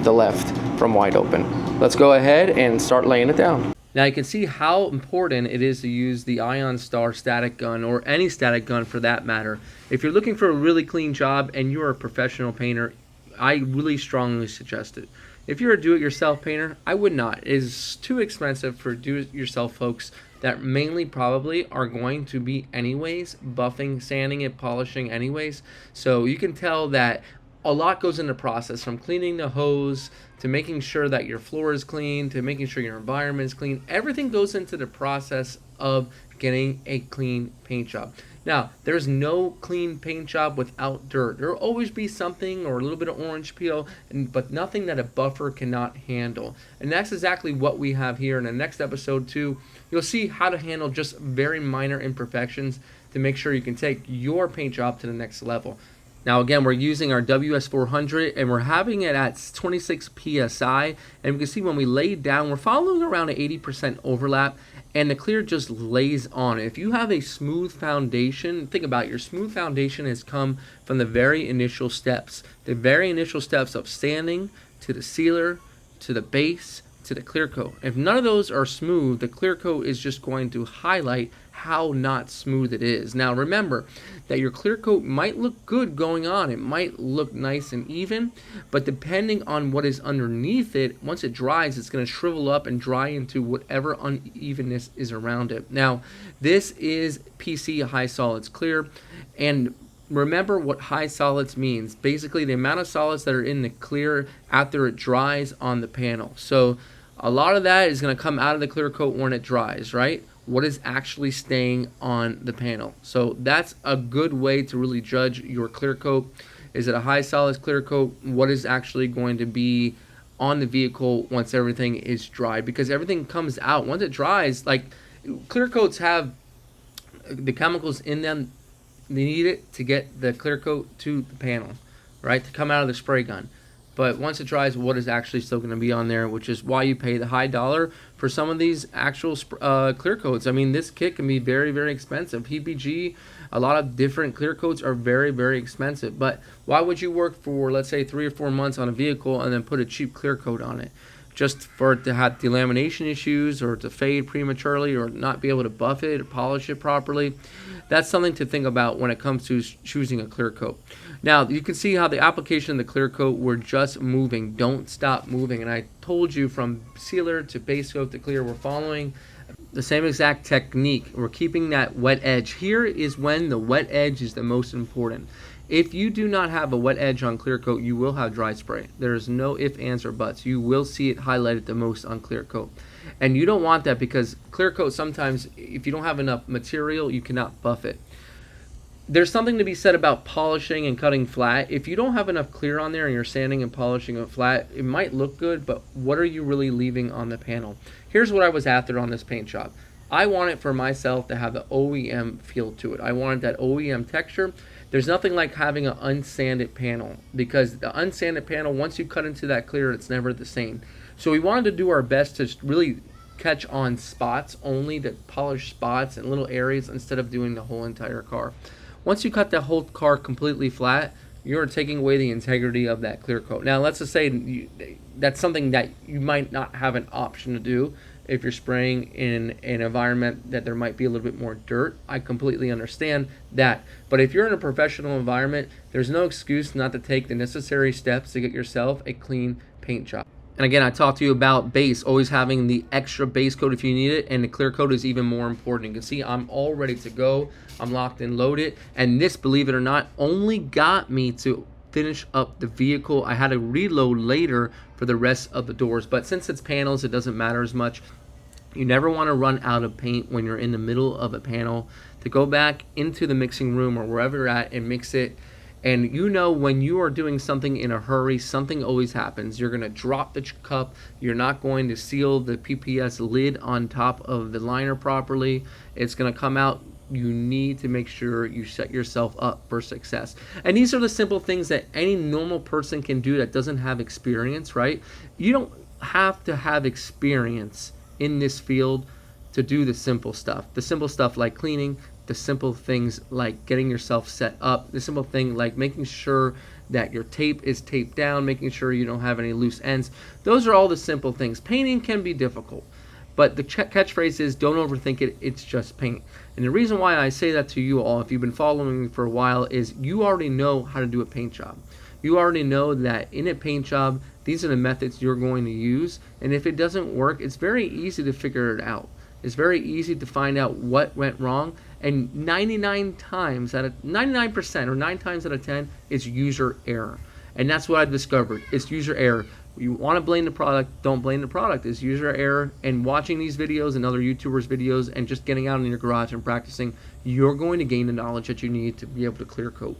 the left from wide open. Let's go ahead and start laying it down. Now you can see how important it is to use the Ion Star static gun, or any static gun for that matter. If you're looking for a really clean job and you're a professional painter, I really strongly suggest it. If you're a do-it-yourself painter, I would not. It is too expensive for do-it-yourself folks that mainly probably are going to be anyways buffing, sanding it, polishing anyways. So you can tell that a lot goes into the process, from cleaning the hose to making sure that your floor is clean to making sure your environment is clean. Everything goes into the process of getting a clean paint job. Now, there's no clean paint job without dirt. There will always be something, or a little bit of orange peel, but nothing that a buffer cannot handle. And that's exactly what we have here. In the next episode too, you'll see how to handle just very minor imperfections to make sure you can take your paint job to the next level. Now again, we're using our WS400, and we're having it at 26 PSI, and we can see when we lay it down, we're following around an 80% overlap, and the clear just lays on it. If you have a smooth foundation, think about it, your smooth foundation has come from the very initial steps. The very initial steps of sanding, to the sealer, to the base, to the clear coat. If none of those are smooth, the clear coat is just going to highlight how not smooth it is. Now remember that your clear coat might look good going on, it might look nice and even, but depending on what is underneath it, once it dries, it's going to shrivel up and dry into whatever unevenness is around it. Now this is PC high solids clear, and remember what high solids means. Basically, the amount of solids that are in the clear after it dries on the panel. So a lot of that is going to come out of the clear coat when it dries, right? What is actually staying on the panel. So that's a good way to really judge your clear coat. Is it a high solids clear coat? What is actually going to be on the vehicle once everything is dry? Because everything comes out. Once it dries, like clear coats have the chemicals in them. They need it to get the clear coat to the panel, right? To come out of the spray gun. But once it dries, what is actually still going to be on there, which is why you pay the high dollar for some of these actual clear coats. I mean, this kit can be very, very expensive. PPG, a lot of different clear coats are very, very expensive. But why would you work for, let's say, 3 or 4 months on a vehicle and then put a cheap clear coat on it? Just for it to have delamination issues or to fade prematurely or not be able to buff it or polish it properly. That's something to think about when it comes to choosing a clear coat. Now, you can see how the application of the clear coat, we're just moving. Don't stop moving. And I told you from sealer to base coat to clear, we're following the same exact technique. We're keeping that wet edge. Here is when the wet edge is the most important. If you do not have a wet edge on clear coat, you will have dry spray. There's no ifs, ands, or buts. You will see it highlighted the most on clear coat. And you don't want that because clear coat sometimes, if you don't have enough material, you cannot buff it. There's something to be said about polishing and cutting flat. If you don't have enough clear on there and you're sanding and polishing it flat, it might look good, but what are you really leaving on the panel? Here's what I was after on this paint job. I want it for myself to have the OEM feel to it. I wanted that OEM texture. There's nothing like having an unsanded panel because the unsanded panel, once you cut into that clear, it's never the same. So we wanted to do our best to really catch on spots only, to polish spots and little areas instead of doing the whole entire car. Once you cut the whole car completely flat, you're taking away the integrity of that clear coat. Now, let's just say that's something that you might not have an option to do if you're spraying in an environment that there might be a little bit more dirt. I completely understand that. But if you're in a professional environment, there's no excuse not to take the necessary steps to get yourself a clean paint job. And again, I talked to you about base, always having the extra base coat if you need it, and the clear coat is even more important. You can see I'm all ready to go. I'm locked and loaded. And this, believe it or not, only got me to finish up the vehicle. I had to reload later for the rest of the doors. But since it's panels, it doesn't matter as much. You never want to run out of paint when you're in the middle of a panel to go back into the mixing room or wherever you're at and mix it. And you know when you are doing something in a hurry, something always happens. You're going to drop the cup. You're not going to seal the PPS lid on top of the liner properly. It's going to come out. You need to make sure you set yourself up for success. And these are the simple things that any normal person can do that doesn't have experience, right? You don't have to have experience in this field to do the simple stuff. The simple stuff like cleaning, the simple things like getting yourself set up, the simple thing like making sure that your tape is taped down, making sure you don't have any loose ends. Those are all the simple things. Painting can be difficult, but the catchphrase is don't overthink it, it's just paint. And the reason why I say that to you all, if you've been following me for a while, is you already know how to do a paint job. You already know that in a paint job, these are the methods you're going to use. And if it doesn't work, it's very easy to figure it out. It's very easy to find out what went wrong. And 99% or 9 times out of 10, it's user error. And that's what I've discovered. It's user error. You want to blame the product, don't blame the product. It's user error. And watching these videos and other YouTubers' videos and just getting out in your garage and practicing, you're going to gain the knowledge that you need to be able to clear coat.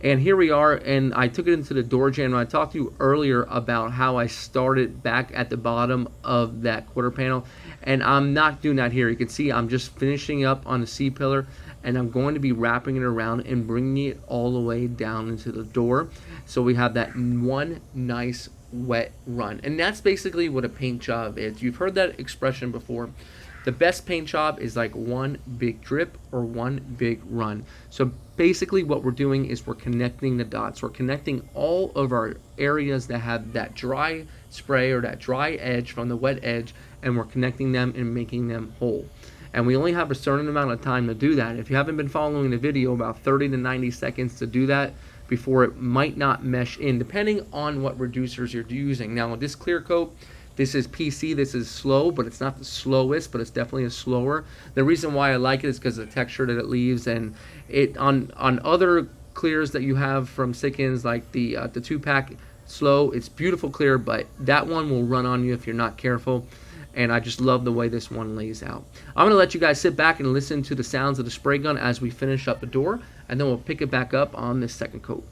And here we are, and I took it into the door jamb. I talked to you earlier about how I started back at the bottom of that quarter panel, and I'm not doing that here. You can see I'm just finishing up on the C-pillar, and I'm going to be wrapping it around and bringing it all the way down into the door. So we have that one nice wet run. And that's basically what a paint job is. You've heard that expression before. The best paint job is like one big drip or one big run. So basically what we're doing is we're connecting the dots. We're connecting all of our areas that have that dry spray or that dry edge from the wet edge, and we're connecting them and making them whole. And we only have a certain amount of time to do that. If you haven't been following the video, about 30 to 90 seconds to do that before it might not mesh in, depending on what reducers you're using. Now, this clear coat, this is PC, this is slow, but it's not the slowest, but it's definitely a slower. The reason why I like it is because of the texture that it leaves, and it on other clears that you have from Sikkens, like the 2-pack slow. It's beautiful clear, but that one will run on you if you're not careful. And I just love the way this one lays out. I'm gonna let you guys sit back and listen to the sounds of the spray gun as we finish up the door, and then we'll pick it back up on this second coat.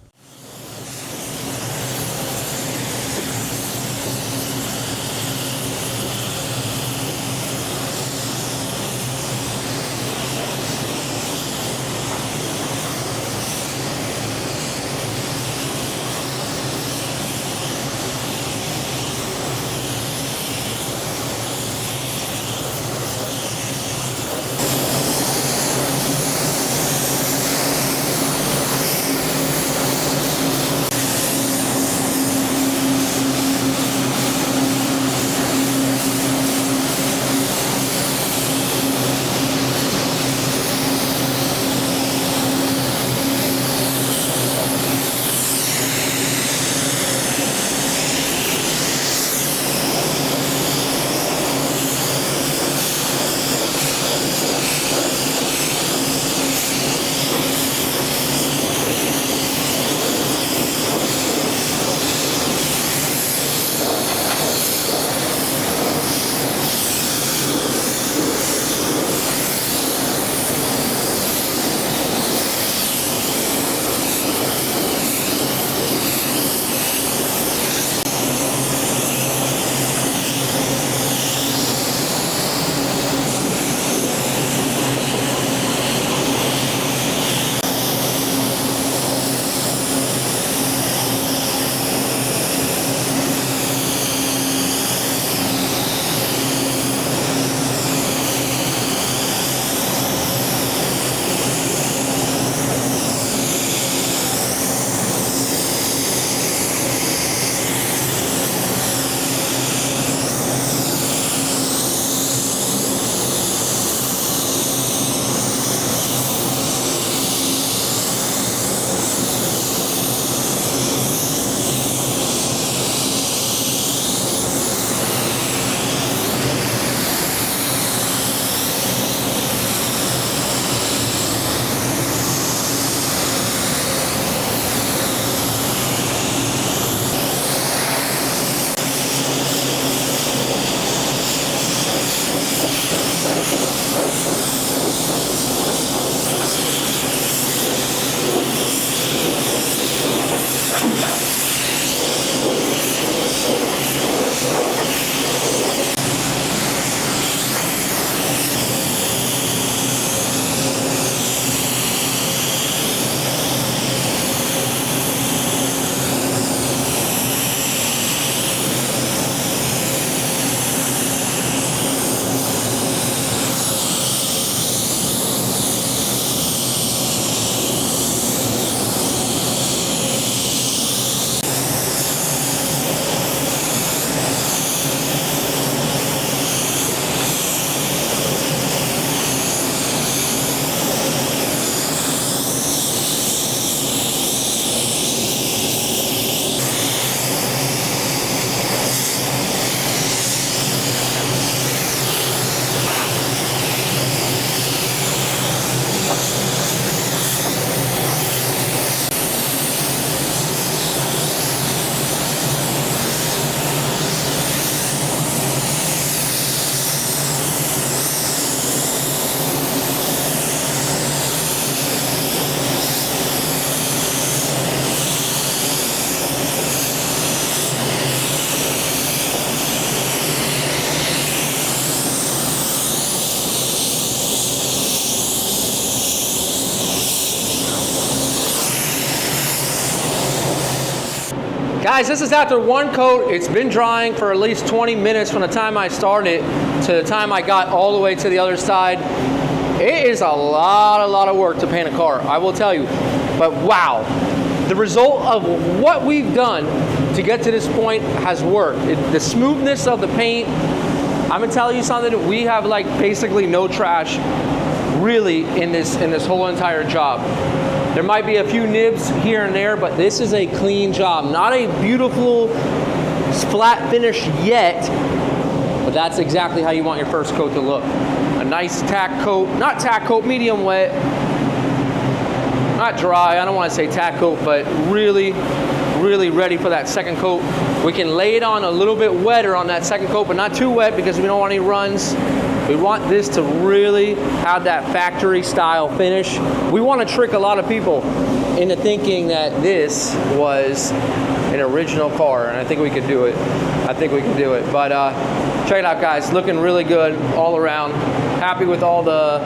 Guys, this is after one coat. It's been drying for at least 20 minutes from the time I started to the time I got all the way to the other side. It is a lot of work to paint a car, I will tell you. But wow, the result of what we've done to get to this point has worked. The smoothness of the paint, I'm gonna tell you something, we have like basically no trash really in this whole entire job. There might be a few nibs here and there, but this is a clean job. Not a beautiful flat finish yet, but that's exactly how you want your first coat to look. A nice tack coat, not tack coat, medium wet. not dry, I don't want to say tack coat, but really ready for that second coat. We can lay it on a little bit wetter on that second coat, but not too wet because we don't want any runs. We want this to really have that factory style finish. We want to trick a lot of people into thinking that this was an original car, and I think we could do it. I think we can do it. But check it out, guys. Looking really good all around. Happy with all the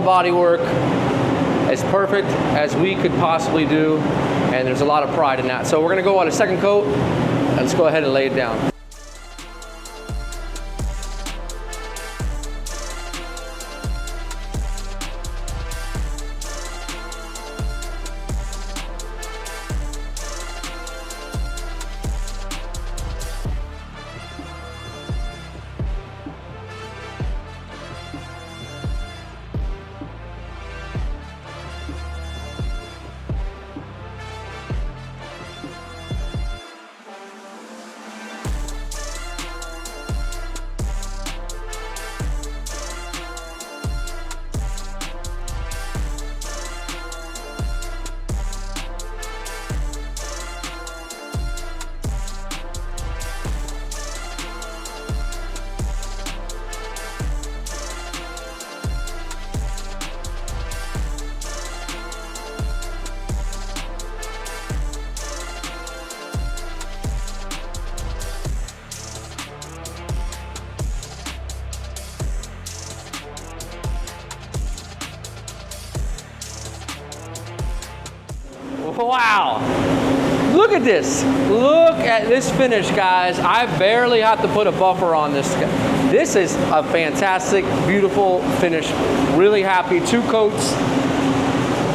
body work. As perfect as we could possibly do, and there's a lot of pride in that. So we're gonna go on a second coat, and let's go ahead and lay it down. Wow, look at this. Look at this finish, guys. I barely have to put a buffer on this. This is a fantastic, beautiful finish. Really happy. 2 coats,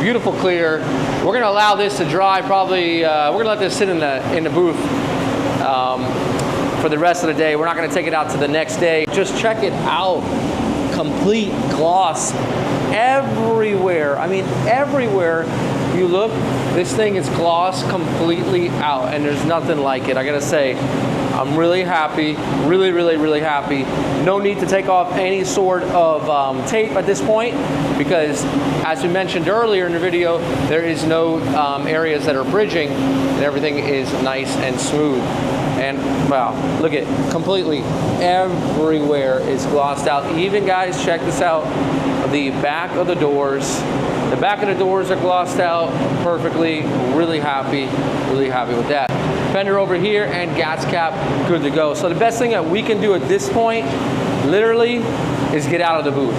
beautiful clear. We're gonna allow this to dry probably, we're gonna let this sit in the booth for the rest of the day. We're not gonna take it out to the next day. Just check it out. Complete gloss everywhere. I mean, everywhere you look, this thing is gloss completely out, and there's nothing like it. I gotta say, I'm really happy, really happy. No need to take off any sort of tape at this point, because as we mentioned earlier in the video, there is no areas that are bridging, and everything is nice and smooth. And wow, look at, completely everywhere is glossed out. Even, guys, check this out, the back of the doors. The back of the doors are glossed out perfectly. Really happy with that. Fender over here and gas cap, good to go. So the best thing that we can do at this point, literally, is get out of the booth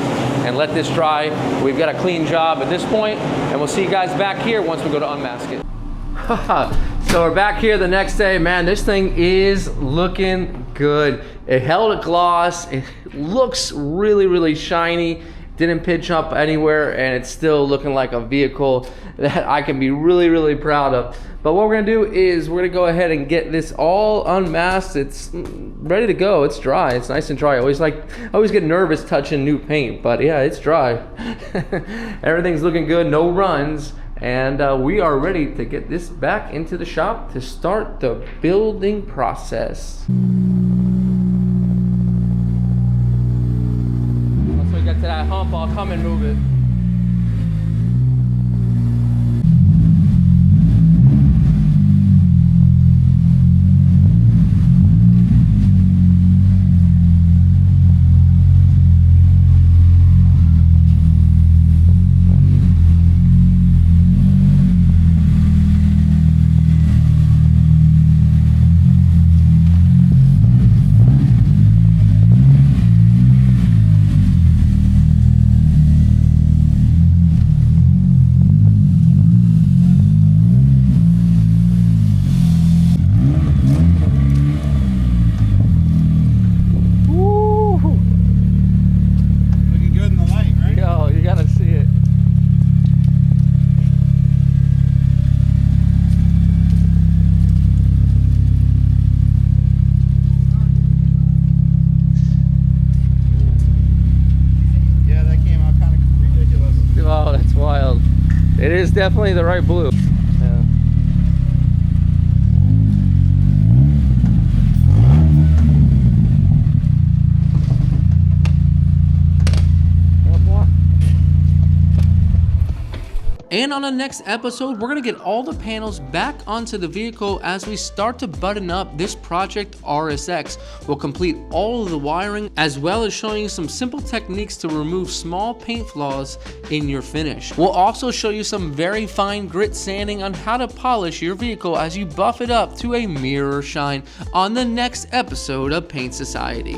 and let this dry. We've got a clean job at this point, and we'll see you guys back here once we go to unmask it. So we're back here the next day. Man, this thing is looking good. It held a gloss. It looks really shiny. Didn't pitch up anywhere, and it's still looking like a vehicle that I can be really proud of. But what we're gonna do is we're gonna go ahead and get this all unmasked. It's ready to go. It's dry. It's nice and dry. I always get nervous touching new paint, but yeah, it's dry. Everything's looking good. No runs. And we are ready to get this back into the shop to start the building process. Once we get to that hump, I'll come and move it. It is definitely the right blue. Yeah. And on the next episode, we're gonna get all the panels back onto the vehicle as we start to button up this Project RSX. We'll complete all of the wiring, as well as showing you some simple techniques to remove small paint flaws in your finish. We'll also show you some very fine grit sanding on how to polish your vehicle as you buff it up to a mirror shine on the next episode of Paint Society.